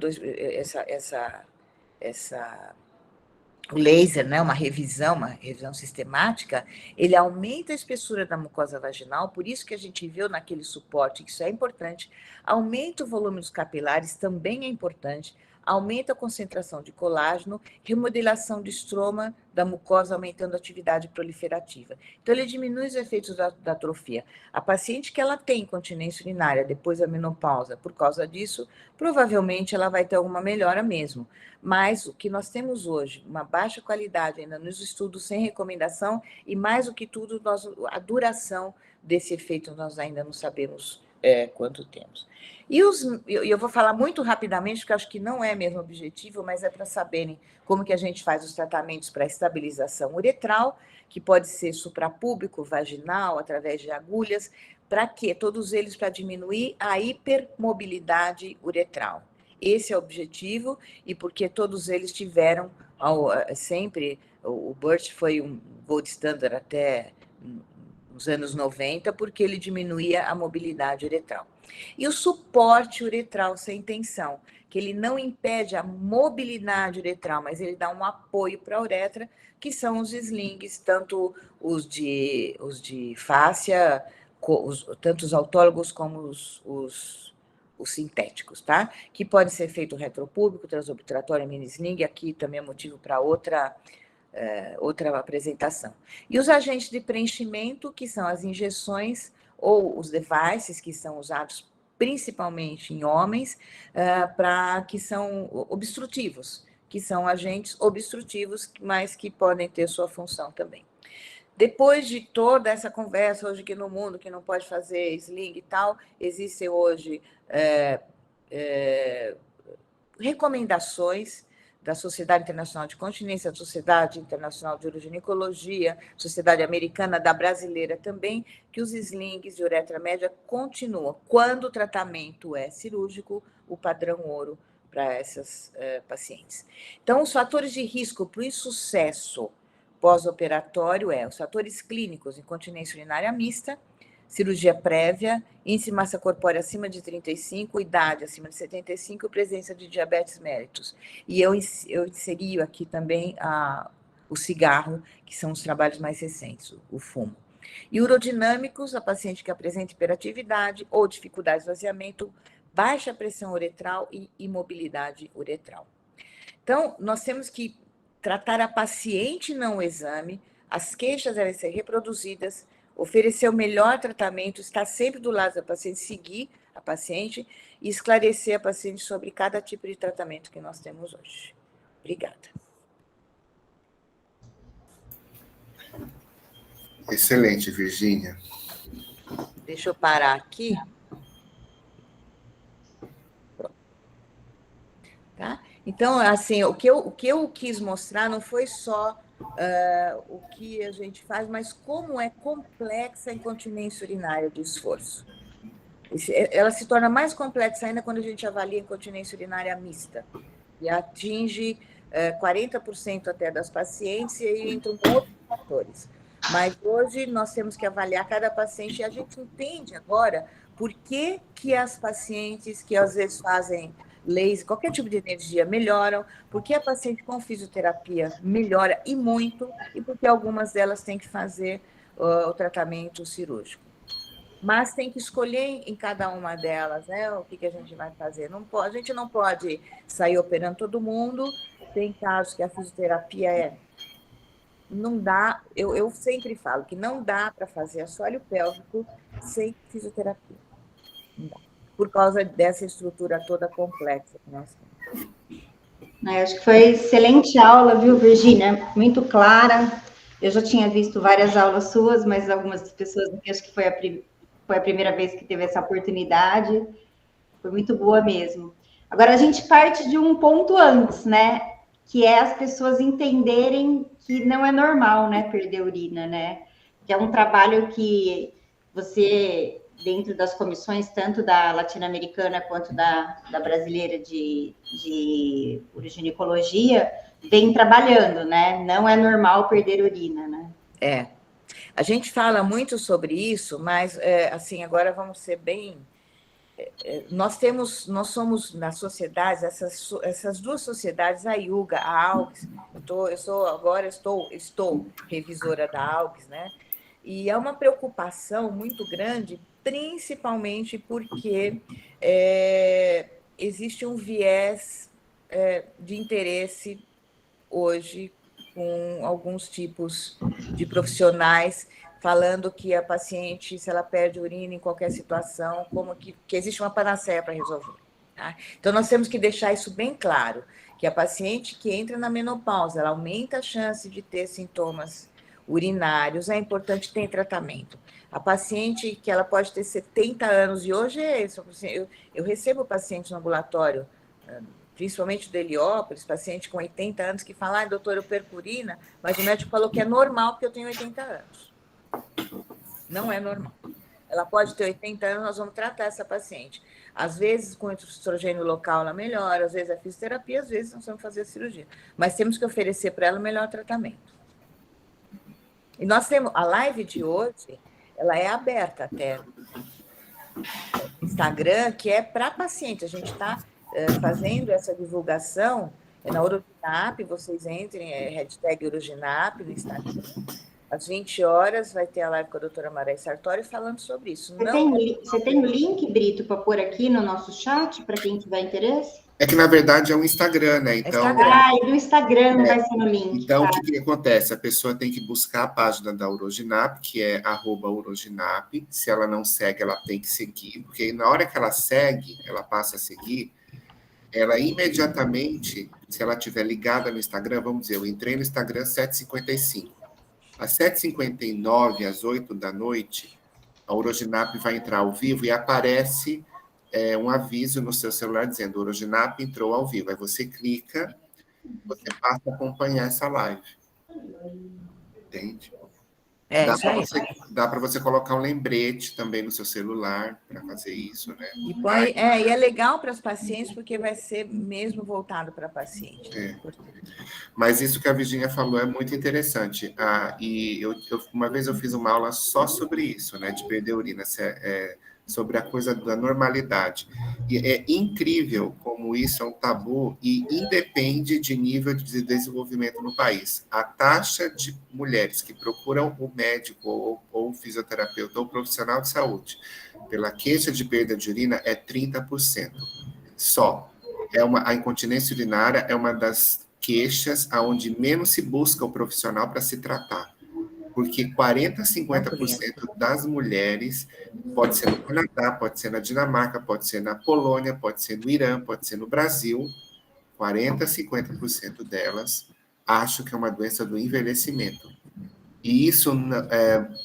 [SPEAKER 3] o laser, né, uma revisão sistemática, ele aumenta a espessura da mucosa vaginal, por isso que a gente viu naquele suporte, que isso é importante, aumenta o volume dos capilares, também é importante, aumenta a concentração de colágeno, remodelação de estroma da mucosa, aumentando a atividade proliferativa. Então, ele diminui os efeitos da atrofia. A paciente que ela tem incontinência urinária depois da menopausa, por causa disso, provavelmente ela vai ter alguma melhora mesmo. Mas o que nós temos hoje, uma baixa qualidade ainda nos estudos sem recomendação, e mais do que tudo, a duração desse efeito nós ainda não sabemos quanto temos. E eu vou falar muito rapidamente, porque acho que não é mesmo objetivo, mas é para saberem como que a gente faz os tratamentos para estabilização uretral, que pode ser suprapúbico, vaginal, através de agulhas. Para quê? Todos eles para diminuir a hipermobilidade uretral. Esse é o objetivo, e porque todos eles tiveram sempre, o BIRT foi um gold standard até nos anos 90, porque ele diminuía a mobilidade uretral. E o suporte uretral sem tensão, que ele não impede a mobilidade uretral, mas ele dá um apoio para a uretra, que são os slings, tanto os de fáscia, tanto os autólogos como os sintéticos, tá? Que pode ser feito retropúbico, transobturatório, mini sling, aqui também é motivo para outra apresentação. E os agentes de preenchimento, que são as injeções ou os devices, que são usados principalmente em homens, que são obstrutivos, que são agentes obstrutivos, mas que podem ter sua função também. Depois de toda essa conversa hoje aqui no mundo, que não pode fazer sling e tal, existem hoje recomendações da Sociedade Internacional de Continência, da Sociedade Internacional de Uroginecologia, Sociedade Americana, da brasileira também, que os slings de uretra média continuam. Quando o tratamento é cirúrgico, o padrão ouro para essas pacientes. Então, os fatores de risco para o insucesso pós-operatório os fatores clínicos, incontinência urinária mista, cirurgia prévia, índice de massa corpórea acima de 35, idade acima de 75, presença de diabetes mellitus. E eu inseri aqui também o cigarro, que são os trabalhos mais recentes, o fumo. E urodinâmicos, a paciente que apresenta hiperatividade ou dificuldade de esvaziamento, baixa pressão uretral e imobilidade uretral. Então, nós temos que tratar a paciente não o exame, as queixas devem ser reproduzidas, oferecer o melhor tratamento, estar sempre do lado da paciente, seguir a paciente e esclarecer a paciente sobre cada tipo de tratamento que nós temos hoje. Obrigada.
[SPEAKER 2] Excelente, Virgínia.
[SPEAKER 3] Deixa eu parar aqui. Pronto. Tá? Então, assim, o que eu quis mostrar não foi só o que a gente faz, mas como é complexa a incontinência urinária de esforço. Ela se torna mais complexa ainda quando a gente avalia a incontinência urinária mista, e atinge 40% até das pacientes, e aí entram outros fatores. Mas hoje nós temos que avaliar cada paciente, e a gente entende agora por que as pacientes que às vezes fazem laser, qualquer tipo de energia, melhoram, porque a paciente com fisioterapia melhora e muito, e porque algumas delas têm que fazer o tratamento cirúrgico. Mas tem que escolher em cada uma delas, né, o que a gente vai fazer. A gente não pode sair operando todo mundo, tem casos que a fisioterapia não dá, eu sempre falo que não dá para fazer assoalho pélvico sem fisioterapia. Não dá. Por causa dessa estrutura toda complexa que nós temos.
[SPEAKER 1] Acho que foi excelente aula, viu, Virgínia? Muito clara. Eu já tinha visto várias aulas suas, mas algumas pessoas aqui, acho que foi a primeira vez que teve essa oportunidade. Foi muito boa mesmo. Agora, a gente parte de um ponto antes, né? Que é as pessoas entenderem que não é normal, né, perder urina, né? Que é um trabalho que você, dentro das comissões, tanto da latino-americana quanto da brasileira de uroginecologia, vem trabalhando, né? Não é normal perder urina, né?
[SPEAKER 3] A gente fala muito sobre isso, mas, assim, agora vamos ser bem... Nós somos nas sociedades, essas duas sociedades, a IUGA, a AUGS, estou revisora da AUGS, né? E é uma preocupação muito grande, principalmente porque existe um viés de interesse hoje com alguns tipos de profissionais falando que a paciente, se ela perde urina em qualquer situação, como que existe uma panaceia para resolver. Tá? Então, nós temos que deixar isso bem claro, que a paciente que entra na menopausa, ela aumenta a chance de ter sintomas urinários, é importante ter tratamento. A paciente que ela pode ter 70 anos, e hoje é isso, eu recebo pacientes no ambulatório, principalmente do Heliópolis, paciente com 80 anos que fala, doutor, eu perco urina, mas o médico falou que é normal porque eu tenho 80 anos. Não é normal. Ela pode ter 80 anos, nós vamos tratar essa paciente. Às vezes, com estrogênio local, ela melhora, às vezes é fisioterapia, às vezes nós vamos fazer a cirurgia. Mas temos que oferecer para ela o melhor tratamento. E nós temos a live de hoje, ela é aberta até no Instagram, que é para paciente. A gente está fazendo essa divulgação na Uroginap, vocês entrem, hashtag Uroginap no Instagram. Às 20 horas vai ter a live com a doutora Maria Sartori falando sobre isso.
[SPEAKER 1] Você tem o link, Brito, para pôr aqui no nosso chat, para quem tiver interesse?
[SPEAKER 2] É que, na verdade, é um Instagram, né? Então,
[SPEAKER 1] e do Instagram não vai ser no link.
[SPEAKER 2] Então, tá? O que acontece? A pessoa tem que buscar a página da Uroginap, que é @Uroginap. Se ela não segue, ela tem que seguir, porque na hora que ela segue, ela passa a seguir, ela imediatamente, se ela estiver ligada no Instagram, vamos dizer, eu entrei no Instagram às 7h55. Às 7h59, às 8 da noite, a Uroginap vai entrar ao vivo e aparece um aviso no seu celular dizendo Uroginap entrou ao vivo. Aí você clica, você passa a acompanhar essa live. Entende? Dá para você colocar um lembrete também no seu celular para fazer isso, né?
[SPEAKER 3] E é legal para as pacientes, porque vai ser mesmo voltado para paciente.
[SPEAKER 2] Mas isso que a Virginia falou é muito interessante. E uma vez eu fiz uma aula só sobre isso, né? De perder urina, sobre a coisa da normalidade. E é incrível como isso é um tabu e independe de nível de desenvolvimento no país. A taxa de mulheres que procuram o médico ou o fisioterapeuta ou o profissional de saúde pela queixa de perda de urina é 30%. Só. A incontinência urinária é uma das queixas onde menos se busca o profissional para se tratar. Porque 40% a 50% das mulheres, pode ser no Canadá, pode ser na Dinamarca, pode ser na Polônia, pode ser no Irã, pode ser no Brasil, 40% a 50% delas acham que é uma doença do envelhecimento. E isso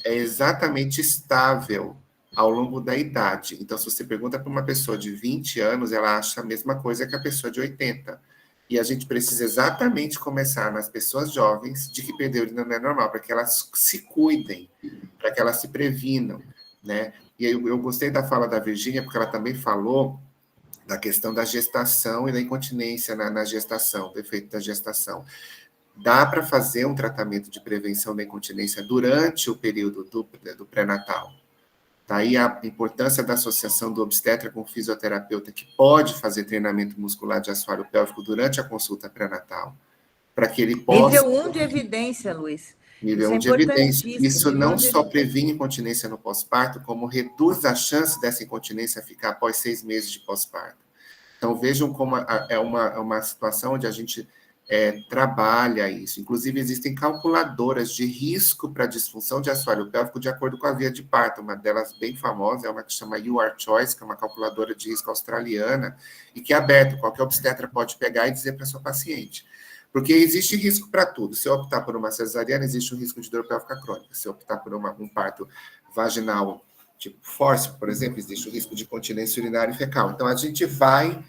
[SPEAKER 2] é exatamente estável ao longo da idade. Então, se você pergunta para uma pessoa de 20 anos, ela acha a mesma coisa que a pessoa de 80. E a gente precisa exatamente começar nas pessoas jovens de que perder urina não é normal, para que elas se cuidem, para que elas se previnam, né? E eu gostei da fala da Virginia, porque ela também falou da questão da gestação e da incontinência na gestação, do efeito da gestação. Dá para fazer um tratamento de prevenção da incontinência durante o período do pré-natal. Daí a importância da associação do obstetra com o fisioterapeuta, que pode fazer treinamento muscular de assoalho pélvico durante a consulta pré-natal, para que ele possa...
[SPEAKER 3] Nível 1 de evidência, Luiz.
[SPEAKER 2] Nível 1 de evidência. Isso não só previne incontinência no pós-parto, como reduz a chance dessa incontinência ficar após 6 meses de pós-parto. Então, vejam como é uma situação onde a gente trabalha isso. Inclusive, existem calculadoras de risco para disfunção de assoalho pélvico de acordo com a via de parto. Uma delas bem famosa é uma que chama UR Choice, que é uma calculadora de risco australiana, e que é aberta, qualquer obstetra pode pegar e dizer para a sua paciente. Porque existe risco para tudo. Se eu optar por uma cesariana, existe um risco de dor pélvica crônica. Se eu optar por um parto vaginal, tipo fórceps, por exemplo, existe o risco de incontinência urinária e fecal. Então, a gente vai...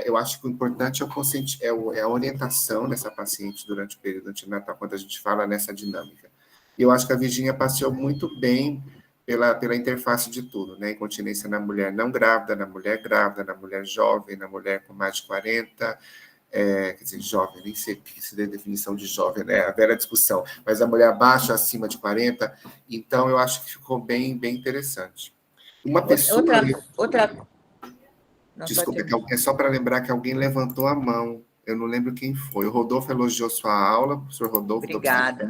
[SPEAKER 2] eu acho que o importante é a orientação dessa paciente durante o período antinatal, quando a gente fala nessa dinâmica. E eu acho que a Virginia passeou muito bem pela interface de tudo, né? Incontinência na mulher não grávida, na mulher jovem, na mulher com mais de 40... quer dizer, jovem, nem sei o que se dê definição de jovem, né? A velha discussão, mas a mulher abaixo, acima de 40, então eu acho que ficou bem, bem interessante. Uma pessoa... Desculpa, é só para lembrar que alguém levantou a mão, eu não lembro quem foi. O Rodolfo elogiou sua aula, o professor Rodolfo.
[SPEAKER 3] Obrigada.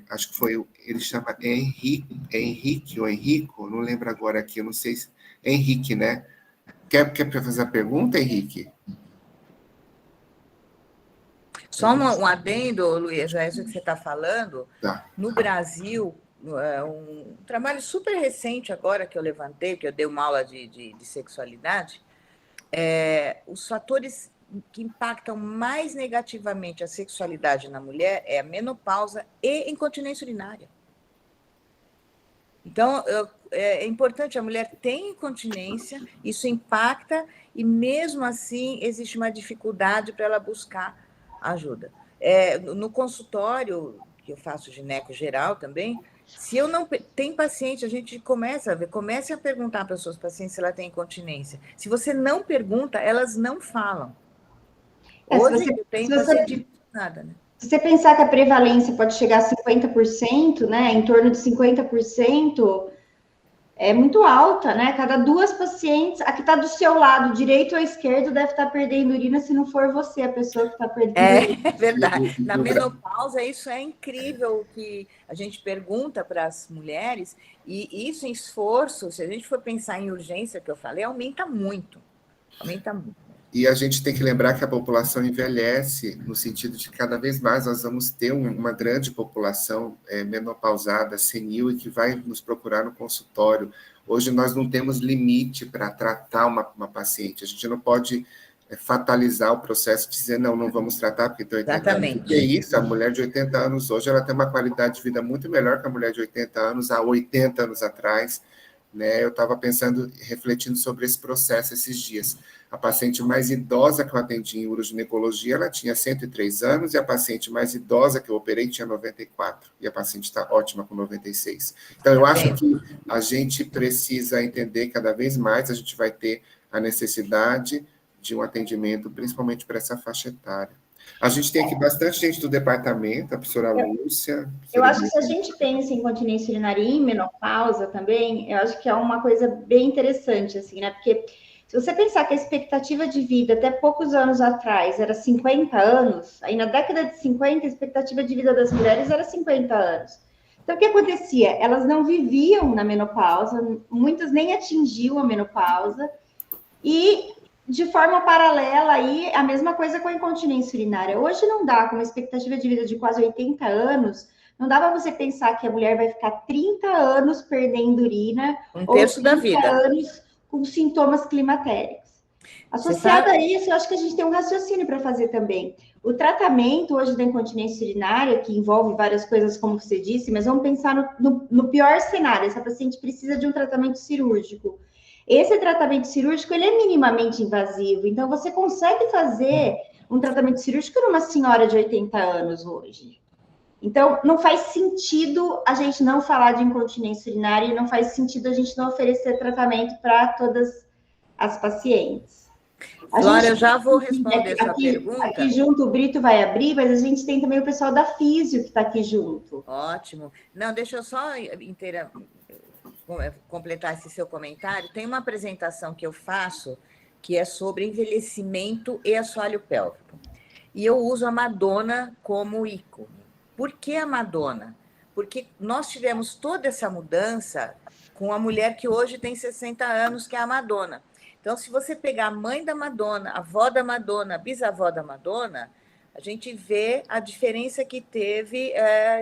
[SPEAKER 2] Acho que foi, ele chama Henrique ou Henrico, não lembro agora aqui, eu não sei se... Henrique, né? Quer fazer a pergunta, Henrique?
[SPEAKER 3] Só um adendo, Luiz, é isso que você está falando.
[SPEAKER 2] Tá.
[SPEAKER 3] No Brasil, um trabalho super recente agora que eu levantei, que eu dei uma aula de sexualidade, os fatores que impactam mais negativamente a sexualidade na mulher é a menopausa e incontinência urinária. Então, é importante, a mulher tem incontinência, isso impacta, e mesmo assim existe uma dificuldade para ela buscar ajuda. No consultório, que eu faço gineco geral também, se eu não... Tem paciente, a gente começa a ver, comece a perguntar para as suas pacientes se ela tem incontinência. Se você não pergunta, elas não falam. Hoje eu tenho paciente nada, né?
[SPEAKER 1] Se você pensar que a prevalência pode chegar a 50%, né, em torno de 50%, é muito alta, né? Cada 2 pacientes, a que está do seu lado, direito ou esquerdo, deve estar perdendo urina, se não for você a pessoa que está perdendo urina.
[SPEAKER 3] É verdade. Na menopausa, isso é incrível, que a gente pergunta para as mulheres, e isso em esforço, se a gente for pensar em urgência, que eu falei, aumenta muito. Aumenta muito.
[SPEAKER 2] E a gente tem que lembrar que a população envelhece, no sentido de que cada vez mais nós vamos ter uma grande população menopausada, senil, e que vai nos procurar no consultório. Hoje nós não temos limite para tratar uma paciente, a gente não pode fatalizar o processo, dizer, não vamos tratar porque tem 80 anos. Porque é isso, a mulher de 80 anos hoje, ela tem uma qualidade de vida muito melhor que a mulher de 80 anos há 80 anos atrás, né? Eu estava pensando, refletindo sobre esse processo esses dias. A paciente mais idosa que eu atendi em uroginecologia, ela tinha 103 anos, e a paciente mais idosa que eu operei tinha 94, e a paciente está ótima com 96. Então, eu acho que a gente precisa entender cada vez mais, a gente vai ter a necessidade de um atendimento, principalmente para essa faixa etária. A gente tem aqui bastante gente do departamento, a professora Lúcia.
[SPEAKER 1] Eu acho que se a gente pensa em incontinência urinária e em menopausa também, eu acho que é uma coisa bem interessante, assim, né? Porque se você pensar que a expectativa de vida até poucos anos atrás era 50 anos, aí na década de 50 a expectativa de vida das mulheres era 50 anos. Então, o que acontecia? Elas não viviam na menopausa, muitas nem atingiam a menopausa, e de forma paralela aí, a mesma coisa com a incontinência urinária. Hoje não dá, com uma expectativa de vida de quase 80 anos, não dá para você pensar que a mulher vai ficar 30 anos perdendo urina,
[SPEAKER 3] um terço da vida,
[SPEAKER 1] anos com sintomas climatéricos. Associado a isso, eu acho que a gente tem um raciocínio para fazer também. O tratamento hoje da incontinência urinária, que envolve várias coisas, como você disse, mas vamos pensar no pior cenário, essa paciente precisa de um tratamento cirúrgico. Esse tratamento cirúrgico, ele é minimamente invasivo, então você consegue fazer um tratamento cirúrgico numa senhora de 80 anos hoje. Então, não faz sentido a gente não falar de incontinência urinária e não faz sentido a gente não oferecer tratamento para todas as pacientes.
[SPEAKER 3] Flora, eu já vou responder essa pergunta.
[SPEAKER 1] Aqui junto o Brito vai abrir, mas a gente tem também o pessoal da Físio que está aqui junto.
[SPEAKER 3] Ótimo. Não, deixa eu só completar esse seu comentário. Tem uma apresentação que eu faço que é sobre envelhecimento e assoalho pélvico. E eu uso a Madonna como ícone. Por que a Madonna? Porque nós tivemos toda essa mudança com a mulher que hoje tem 60 anos, que é a Madonna. Então, se você pegar a mãe da Madonna, a avó da Madonna, a bisavó da Madonna, a gente vê a diferença que teve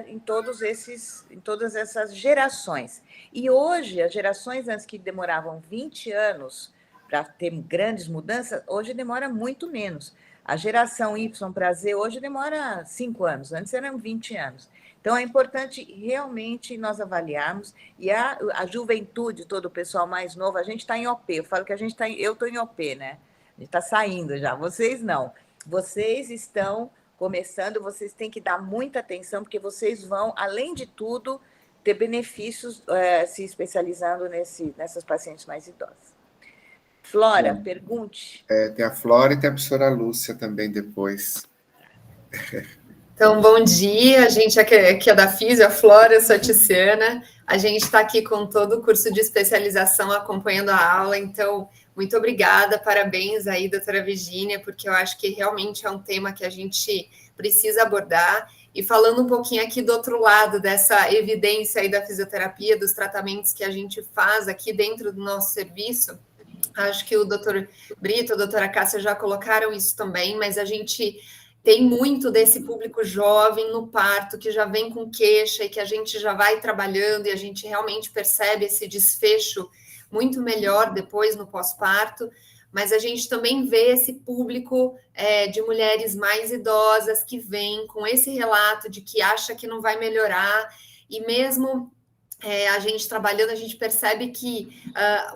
[SPEAKER 3] em todas essas gerações. E hoje, as gerações antes que demoravam 20 anos para ter grandes mudanças, hoje demora muito menos. A geração Y para Z hoje demora 5 anos, antes eram 20 anos. Então, é importante realmente nós avaliarmos, e a juventude, todo o pessoal mais novo, a gente está em OP, eu falo que eu estou em OP, né? A gente está saindo já, vocês não. Vocês estão começando, vocês têm que dar muita atenção, porque vocês vão, além de tudo, ter benefícios se especializando nessas pacientes mais idosas. Flora, pergunte.
[SPEAKER 2] Tem a Flora e tem a professora Lúcia também depois.
[SPEAKER 4] Então, bom dia, a gente aqui é da Físio, a Flora, eu sou a Tiziana, a gente está aqui com todo o curso de especialização acompanhando a aula, então, muito obrigada, parabéns aí, doutora Virgínia, porque eu acho que realmente é um tema que a gente precisa abordar, e falando um pouquinho aqui do outro lado dessa evidência aí da fisioterapia, dos tratamentos que a gente faz aqui dentro do nosso serviço, acho que o doutor Brito, a doutora Cássia já colocaram isso também, mas a gente tem muito desse público jovem no parto, que já vem com queixa e que a gente já vai trabalhando e a gente realmente percebe esse desfecho muito melhor depois no pós-parto, mas a gente também vê esse público de mulheres mais idosas que vêm com esse relato de que acha que não vai melhorar e mesmo a gente trabalhando, a gente percebe que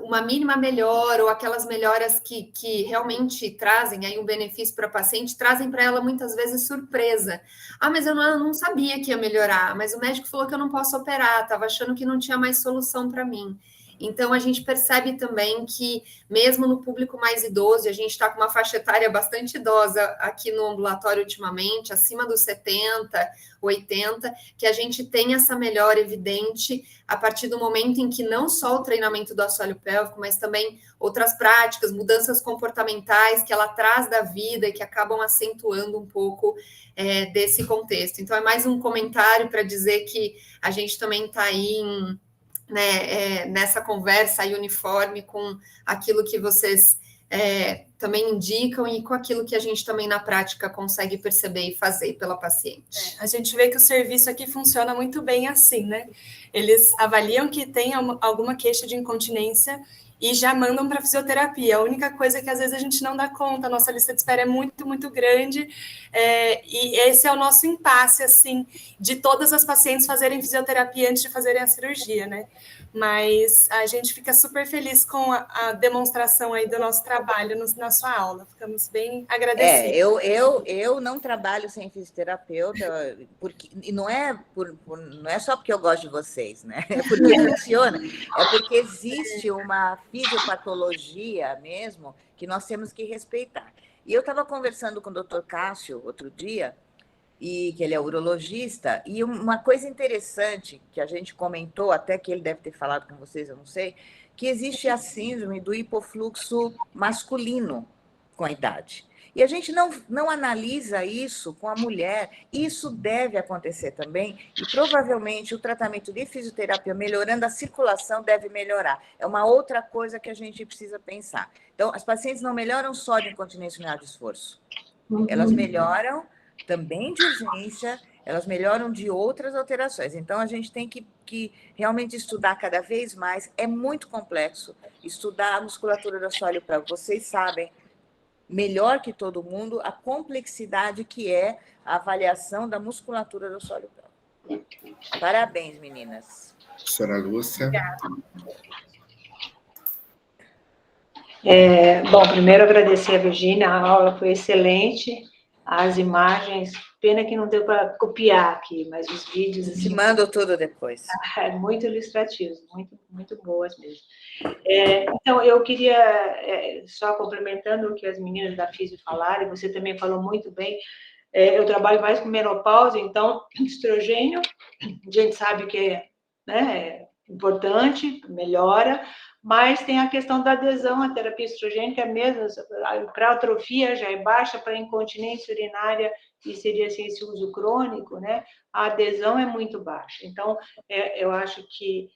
[SPEAKER 4] uma mínima melhora ou aquelas melhoras que realmente trazem aí um benefício para a paciente, trazem para ela muitas vezes surpresa. Ah, mas eu não sabia que ia melhorar, mas o médico falou que eu não posso operar, estava achando que não tinha mais solução para mim. Então, a gente percebe também que, mesmo no público mais idoso, e a gente está com uma faixa etária bastante idosa aqui no ambulatório ultimamente, acima dos 70, 80, que a gente tem essa melhora evidente a partir do momento em que não só o treinamento do assoalho pélvico, mas também outras práticas, mudanças comportamentais que ela traz da vida e que acabam acentuando um pouco desse contexto. Então, é mais um comentário para dizer que a gente também está aí nessa conversa aí uniforme com aquilo que vocês também indicam e com aquilo que a gente também na prática consegue perceber e fazer pela paciente.
[SPEAKER 5] A gente vê que o serviço aqui funciona muito bem assim, né? Eles avaliam que tem alguma queixa de incontinência e já mandam para fisioterapia. A única coisa é que às vezes a gente não dá conta, a nossa lista de espera é muito, muito grande, e esse é o nosso impasse, assim, de todas as pacientes fazerem fisioterapia antes de fazerem a cirurgia, né? Mas a gente fica super feliz com a demonstração aí do nosso trabalho na sua aula. Ficamos bem agradecidos.
[SPEAKER 3] Eu não trabalho sem fisioterapeuta, e não é só porque eu gosto de vocês, né? É porque funciona, é porque existe uma fisiopatologia mesmo que nós temos que respeitar. E eu estava conversando com o Dr. Cássio outro dia, e que ele é urologista, e uma coisa interessante que a gente comentou, até que ele deve ter falado com vocês, eu não sei, que existe a síndrome do hipofluxo masculino com a idade. E a gente não analisa isso com a mulher. Isso deve acontecer também, e provavelmente o tratamento de fisioterapia melhorando a circulação deve melhorar. É uma outra coisa que a gente precisa pensar. Então, as pacientes não melhoram só de incontinência urinária de esforço. Elas melhoram também de urgência, elas melhoram de outras alterações. Então, a gente tem que realmente estudar cada vez mais. É muito complexo estudar a musculatura do assoalho pélvico. Vocês sabem melhor que todo mundo a complexidade que é a avaliação da musculatura do assoalho pélvico. Parabéns, meninas.
[SPEAKER 2] Professora Lúcia.
[SPEAKER 6] Bom, primeiro agradecer a Virgínia, a aula foi excelente, as imagens, pena que não deu para copiar aqui, mas os vídeos...
[SPEAKER 3] Te mando tudo depois.
[SPEAKER 6] Muito ilustrativos, muito, muito boas mesmo. Então, eu queria, só complementando o que as meninas da Físio falaram, e você também falou muito bem, eu trabalho mais com menopausa, então, estrogênio, a gente sabe que é importante, melhora, mas tem a questão da adesão à terapia estrogênica mesmo, para atrofia já é baixa, para incontinência urinária, e seria assim, esse uso crônico, né? A adesão é muito baixa. Então, eu acho que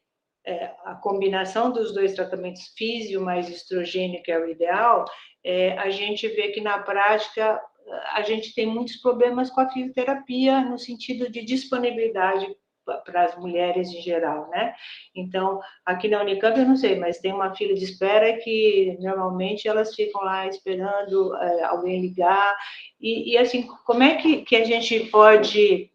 [SPEAKER 6] a combinação dos dois tratamentos físio mais estrogênio, que é o ideal, a gente vê que na prática a gente tem muitos problemas com a fisioterapia no sentido de disponibilidade para as mulheres em geral, né? Então, aqui na Unicamp eu não sei, mas tem uma fila de espera que normalmente elas ficam lá esperando alguém ligar, e assim, como é que a gente pode,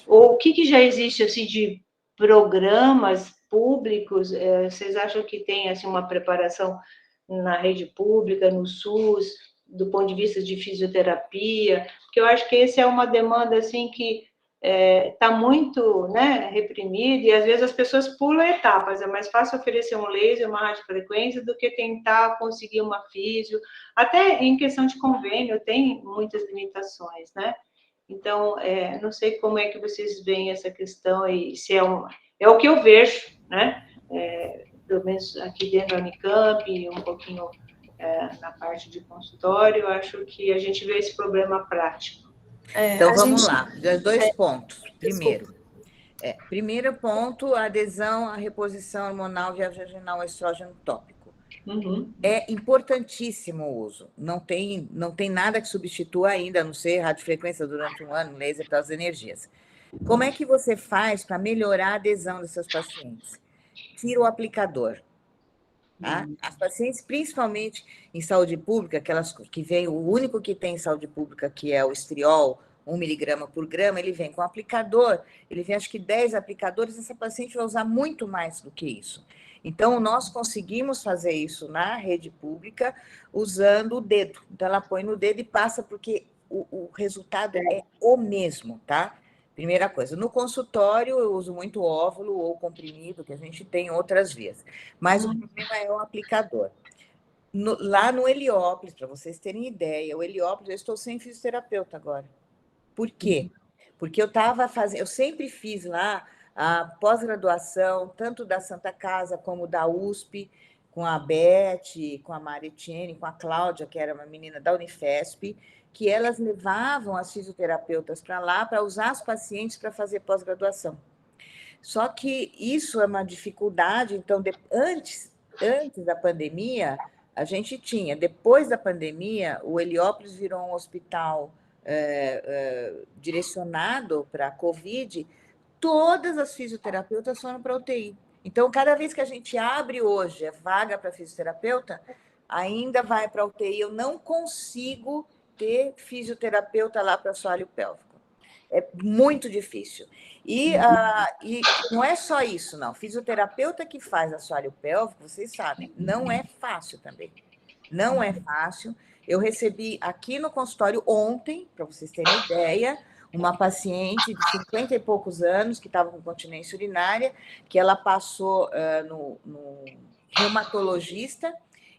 [SPEAKER 6] ou o que já existe assim de programas públicos, vocês acham que tem assim uma preparação na rede pública, no SUS, do ponto de vista de fisioterapia? Porque eu acho que essa é uma demanda assim que está muito, né, reprimida, e às vezes as pessoas pulam etapas, é mais fácil oferecer um laser, uma radiofrequência, do que tentar conseguir uma físio, até em questão de convênio tem muitas limitações, né? Então, não sei como é que vocês veem essa questão, e se é o que eu vejo, né? Pelo menos aqui dentro da Unicamp, um pouquinho na parte de consultório, eu acho que a gente vê esse problema prático.
[SPEAKER 3] Então, vamos lá. Dois pontos. Primeiro ponto, a adesão à reposição hormonal via vaginal ao estrógeno tópico.
[SPEAKER 6] Uhum.
[SPEAKER 3] É importantíssimo o uso. Não tem nada que substitua ainda, a não ser radiofrequência durante um ano, laser para as energias. Como é que você faz para melhorar a adesão dos seus pacientes? Tira o aplicador. Tá? As pacientes, principalmente em saúde pública, aquelas que vêm, o único que tem em saúde pública, que é o estriol, 1 miligrama por grama, ele vem com aplicador, ele vem acho que 10 aplicadores, essa paciente vai usar muito mais do que isso. Então, nós conseguimos fazer isso na rede pública usando o dedo. Então, ela põe no dedo e passa, porque o resultado é o mesmo, tá? Primeira coisa. No consultório, eu uso muito óvulo ou comprimido, que a gente tem outras vias. Mas o problema é o aplicador. Lá no Heliópolis, para vocês terem ideia, o Heliópolis, eu estou sem fisioterapeuta agora. Por quê? Porque eu sempre fiz lá a pós-graduação, tanto da Santa Casa como da USP, com a Beth, com a Maritiene, com a Cláudia, que era uma menina da Unifesp, que elas levavam as fisioterapeutas para lá para usar os pacientes para fazer pós-graduação. Só que isso é uma dificuldade, então, antes da pandemia, a gente tinha, depois da pandemia, o Heliópolis virou um hospital direcionado para a Covid, todas as fisioterapeutas foram para a UTI. Então, cada vez que a gente abre hoje a vaga para fisioterapeuta, ainda vai para a UTI. Eu não consigo ter fisioterapeuta lá para assoalho pélvico. É muito difícil. E não é só isso, não. Fisioterapeuta que faz assoalho pélvico, vocês sabem, não é fácil também. Não é fácil. Eu recebi aqui no consultório ontem, para vocês terem ideia, uma paciente de 50 e poucos anos que estava com continência urinária, que ela passou no reumatologista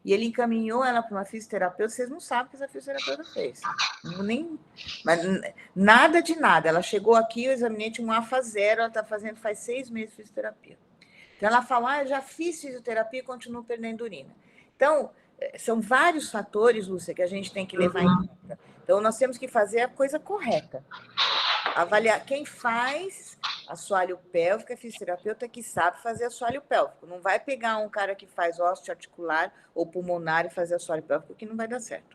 [SPEAKER 3] e ele encaminhou ela para uma fisioterapeuta. Vocês não sabem o que essa fisioterapeuta fez. Mas nada de nada. Ela chegou aqui, eu examinei, tinha um AFA 0, ela está fazendo faz 6 meses de fisioterapia. Então, ela falou, eu já fiz fisioterapia e continuo perdendo urina. Então, são vários fatores, Lúcia, que a gente tem que levar em conta. Então, nós temos que fazer a coisa correta. Avaliar quem faz assoalho pélvico é fisioterapeuta que sabe fazer assoalho pélvico. Não vai pegar um cara que faz osteoarticular ou pulmonar e fazer assoalho pélvico, que não vai dar certo.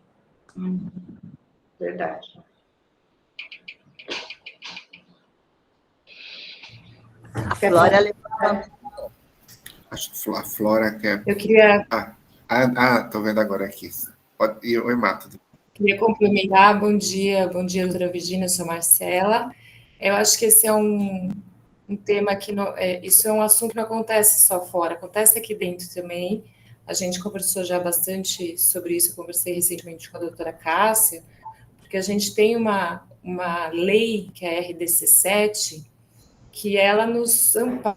[SPEAKER 6] Verdade.
[SPEAKER 3] A Flora levanta.
[SPEAKER 2] Acho que a Flora quer...
[SPEAKER 6] Eu queria...
[SPEAKER 2] Estou vendo agora aqui. Oi, Marta.
[SPEAKER 5] Queria complementar. Bom dia, doutora Virgínia, eu sou Marcela. Eu acho que esse é um tema que isso é um assunto que não acontece só fora, acontece aqui dentro também. A gente conversou já bastante sobre isso, eu conversei recentemente com a doutora Cássia, porque a gente tem uma lei, que é a RDC 7, que ela nos ampara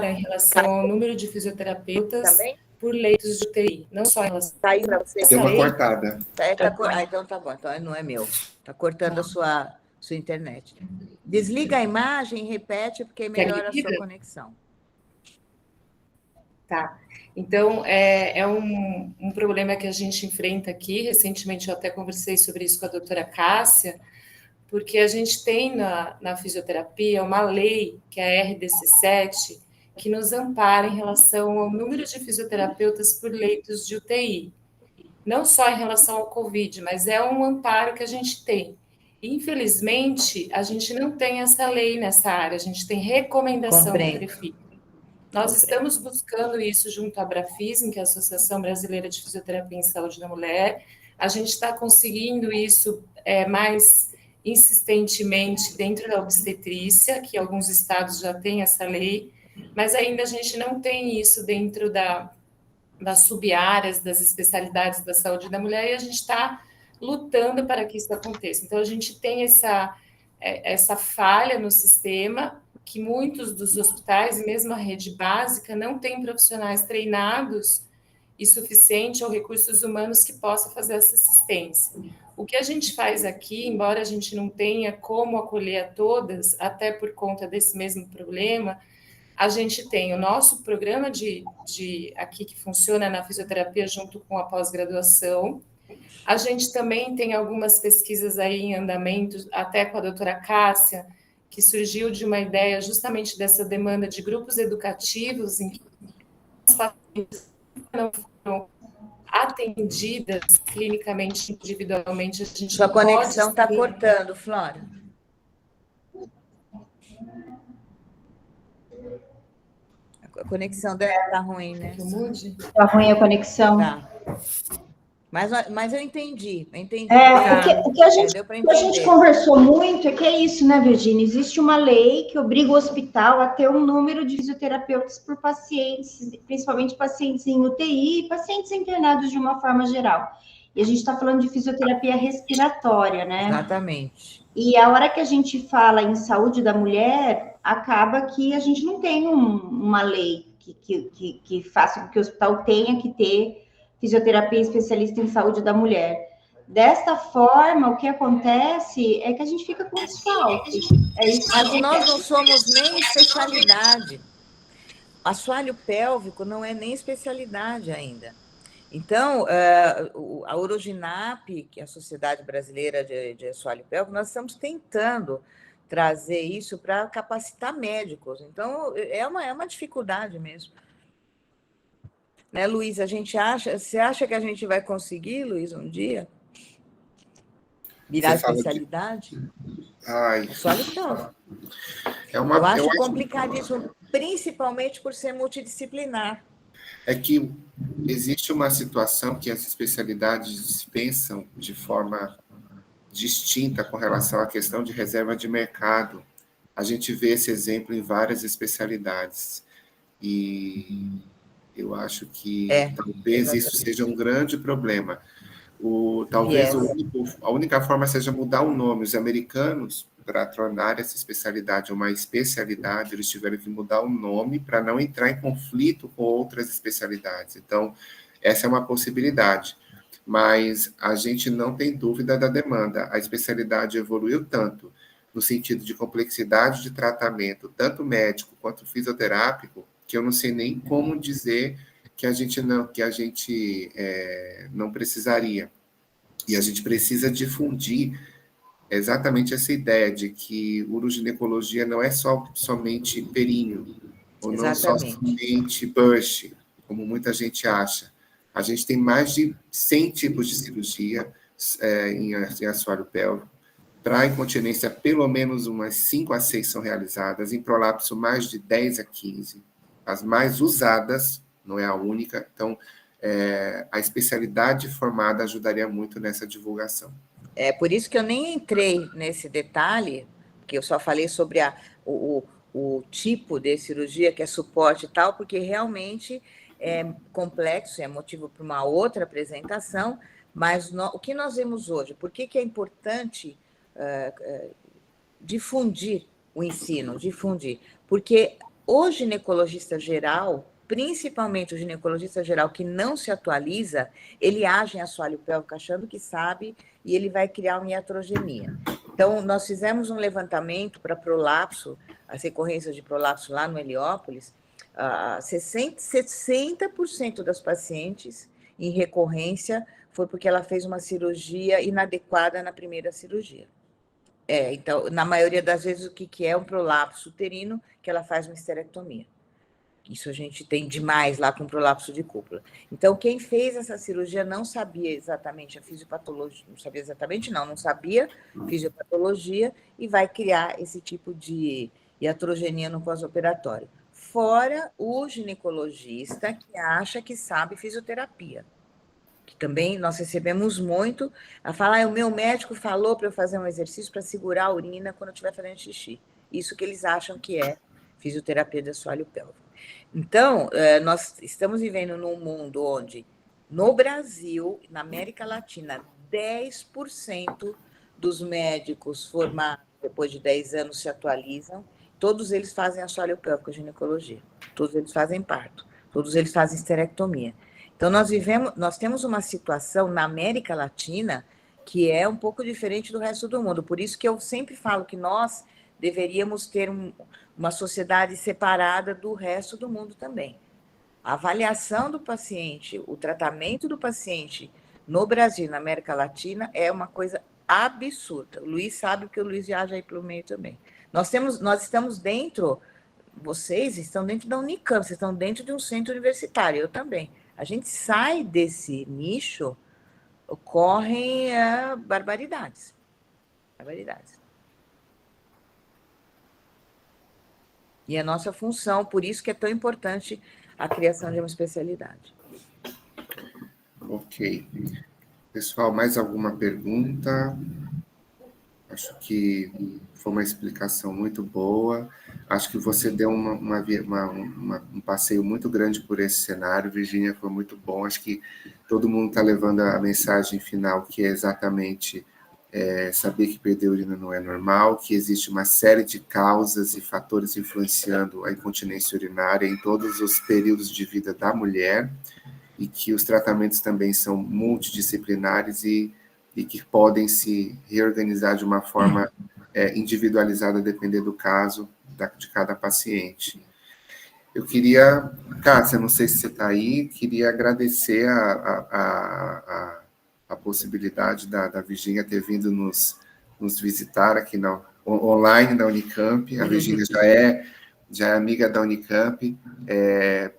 [SPEAKER 5] em relação ao número de fisioterapeutas também? Por leitos de UTI, não só em relação...
[SPEAKER 3] Tá aí para você.
[SPEAKER 2] Deu uma cortada.
[SPEAKER 3] Então tá bom, então não é meu. Está cortando a sua internet. Desliga a imagem e repete, porque melhora a sua conexão.
[SPEAKER 5] Tá. Então, é um problema que a gente enfrenta aqui. Recentemente, eu até conversei sobre isso com a doutora Cássia, porque a gente tem na fisioterapia uma lei, que é a RDC 7, que nos ampara em relação ao número de fisioterapeutas por leitos de UTI. Não só em relação ao Covid, mas é um amparo que a gente tem. Infelizmente, a gente não tem essa lei nessa área, a gente tem recomendação do CREFIC. Nós estamos buscando isso junto à Abrafism, que é a Associação Brasileira de Fisioterapia em Saúde da Mulher. A gente está conseguindo isso mais insistentemente dentro da obstetrícia, que alguns estados já têm essa lei, mas ainda a gente não tem isso dentro das sub-áreas, das especialidades da saúde da mulher, e a gente está lutando para que isso aconteça. Então, a gente tem essa falha no sistema, que muitos dos hospitais, e mesmo a rede básica, não tem profissionais treinados e suficiente ou recursos humanos que possam fazer essa assistência. O que a gente faz aqui, embora a gente não tenha como acolher a todas, até por conta desse mesmo problema, a gente tem o nosso programa aqui que funciona na fisioterapia junto com a pós-graduação. A gente também tem algumas pesquisas aí em andamento, até com a doutora Cássia, que surgiu de uma ideia justamente dessa demanda de grupos educativos em que as pacientes não foram atendidas clinicamente, individualmente.
[SPEAKER 3] Sua conexão está cortando, Flora. A conexão dela está ruim, né?
[SPEAKER 1] Está ruim a conexão.
[SPEAKER 3] Tá. Mas eu entendi.
[SPEAKER 1] O que a gente conversou muito é que é isso, né, Virgínia? Existe uma lei que obriga o hospital a ter um número de fisioterapeutas por pacientes, principalmente pacientes em UTI e pacientes internados de uma forma geral. E a gente está falando de fisioterapia respiratória, né?
[SPEAKER 3] Exatamente.
[SPEAKER 1] E a hora que a gente fala em saúde da mulher, acaba que a gente não tem uma lei que faça com que o hospital tenha que ter fisioterapia especialista em saúde da mulher. Desta forma, o que acontece é que a gente fica com desfalque.
[SPEAKER 3] Mas nós não somos nem especialidade. Assoalho pélvico não é nem especialidade ainda. Então, a Uroginap, que é a Sociedade Brasileira de Assoalho Pélvico, nós estamos tentando trazer isso para capacitar médicos. Então, é uma dificuldade mesmo. Né, Luiz? Você acha que a gente vai conseguir, Luiz, um dia? Virar especialidade? Assoalho pélvico. Eu acho complicadíssimo, principalmente por ser multidisciplinar.
[SPEAKER 2] É que existe uma situação que as especialidades pensam de forma distinta com relação à questão de reserva de mercado. A gente vê esse exemplo em várias especialidades. E eu acho que talvez isso seja um grande problema. Talvez a única forma seja mudar o nome. Os americanos, para tornar essa especialidade uma especialidade, eles tiveram que mudar o nome para não entrar em conflito com outras especialidades. Então, essa é uma possibilidade. Mas a gente não tem dúvida da demanda. A especialidade evoluiu tanto no sentido de complexidade de tratamento, tanto médico quanto fisioterápico, que eu não sei nem como dizer que a gente não precisaria. E a gente precisa difundir exatamente essa ideia de que uroginecologia não é somente períneo, ou não somente Bush, como muita gente acha. A gente tem mais de 100 tipos de cirurgia em assoalho pélvico. Para incontinência, pelo menos umas 5 a 6 são realizadas. Em prolapso, mais de 10 a 15. As mais usadas, não é a única. Então, a especialidade formada ajudaria muito nessa divulgação.
[SPEAKER 3] É por isso que eu nem entrei nesse detalhe, porque eu só falei sobre o tipo de cirurgia, que é suporte e tal, porque realmente é complexo, é motivo para uma outra apresentação, mas o que nós vemos hoje, por que é importante difundir o ensino, porque o ginecologista geral, principalmente o ginecologista geral que não se atualiza, ele age em assoalho pélvico achando que sabe e ele vai criar uma iatrogenia. Então, nós fizemos um levantamento para prolapso, as recorrências de prolapso lá no Heliópolis, 60% das pacientes em recorrência foi porque ela fez uma cirurgia inadequada na primeira cirurgia. Então, na maioria das vezes, o que é um prolapso uterino? Que ela faz uma esterectomia. Isso a gente tem demais lá com prolapso de cúpula. Então, quem fez essa cirurgia não sabia exatamente a fisiopatologia, não sabia fisiopatologia e vai criar esse tipo de iatrogenia no pós-operatório. Fora o ginecologista que acha que sabe fisioterapia, que também nós recebemos muito, a falar, o meu médico falou para eu fazer um exercício para segurar a urina quando eu estiver fazendo xixi. Isso que eles acham que é fisioterapia de assoalho pélvico. Então, nós estamos vivendo num mundo onde, no Brasil, na América Latina, 10% dos médicos formados depois de 10 anos se atualizam, todos eles fazem assoalho pélvico, ginecologia, todos eles fazem parto, todos eles fazem esterectomia. Então, nós temos uma situação na América Latina que é um pouco diferente do resto do mundo. Por isso que eu sempre falo que nós deveríamos ter uma sociedade separada do resto do mundo também. A avaliação do paciente, o tratamento do paciente no Brasil, na América Latina, é uma coisa absurda. O Luiz sabe que o Luiz viaja aí pelo meio também. Nós estamos dentro, vocês estão dentro da Unicamp, vocês estão dentro de um centro universitário, eu também. A gente sai desse nicho, ocorrem barbaridades. E a nossa função, por isso que é tão importante a criação de uma especialidade.
[SPEAKER 2] Ok. Pessoal, mais alguma pergunta? Acho que foi uma explicação muito boa. Acho que você deu um passeio muito grande por esse cenário, Virgínia, foi muito bom. Acho que todo mundo está levando a mensagem final, que é exatamente saber que perder urina não é normal, que existe uma série de causas e fatores influenciando a incontinência urinária em todos os períodos de vida da mulher, e que os tratamentos também são multidisciplinares e que podem se reorganizar de uma forma individualizada, dependendo do caso de cada paciente. Eu queria, Cássia, não sei se você está aí, queria agradecer a possibilidade da Virgínia ter vindo nos visitar aqui online na Unicamp. A Virgínia já é amiga da Unicamp.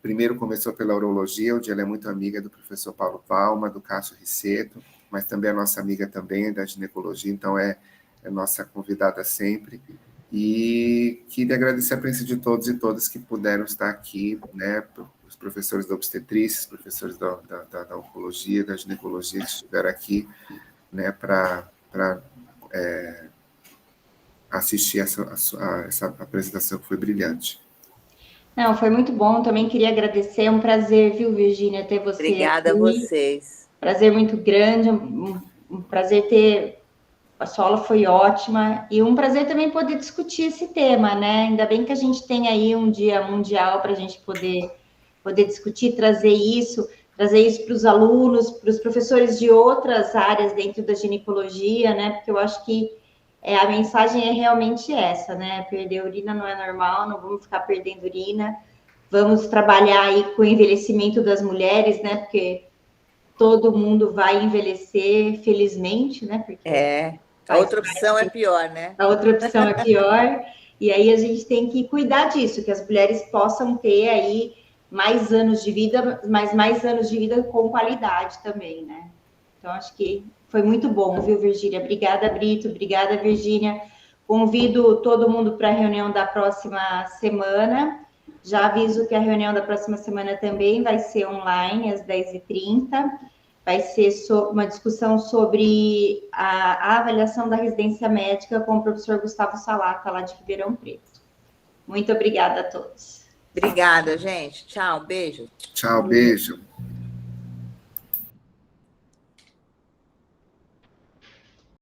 [SPEAKER 2] Primeiro começou pela urologia, onde ela é muito amiga do professor Paulo Palma, do Cássio Risseto, mas também é nossa amiga também da ginecologia, então é nossa convidada sempre. E queria agradecer a presença de todos e todas que puderam estar aqui, né, os professores da obstetrícia, os professores da oncologia, da ginecologia que estiveram aqui, né, para assistir essa apresentação que foi brilhante.
[SPEAKER 1] Não, foi muito bom, também queria agradecer, é um prazer, viu, Virgínia, ter você
[SPEAKER 3] Obrigada
[SPEAKER 1] aqui.
[SPEAKER 3] a vocês.
[SPEAKER 1] Prazer muito grande, um prazer ter... A sua aula foi ótima, e um prazer também poder discutir esse tema, né? Ainda bem que a gente tem aí um dia mundial para a gente poder discutir, trazer isso para os alunos, para os professores de outras áreas dentro da ginecologia, né? Porque eu acho que a mensagem é realmente essa, né? Perder urina não é normal, não vamos ficar perdendo urina, vamos trabalhar aí com o envelhecimento das mulheres, né? Porque todo mundo vai envelhecer, felizmente, né? Porque
[SPEAKER 3] a outra opção é pior, né?
[SPEAKER 1] A outra opção é pior, e aí a gente tem que cuidar disso, que as mulheres possam ter aí mais anos de vida, mas mais anos de vida com qualidade também, né? Então, acho que foi muito bom, viu, Virgínia? Obrigada, Brito, obrigada, Virgínia. Convido todo mundo para a reunião da próxima semana. Já aviso que a reunião da próxima semana também vai ser online, às 10h30. Vai ser uma discussão sobre a avaliação da residência médica com o professor Gustavo Salata, lá de Ribeirão Preto. Muito obrigada a todos.
[SPEAKER 3] Obrigada, gente. Tchau, beijo.
[SPEAKER 2] Tchau, beijo.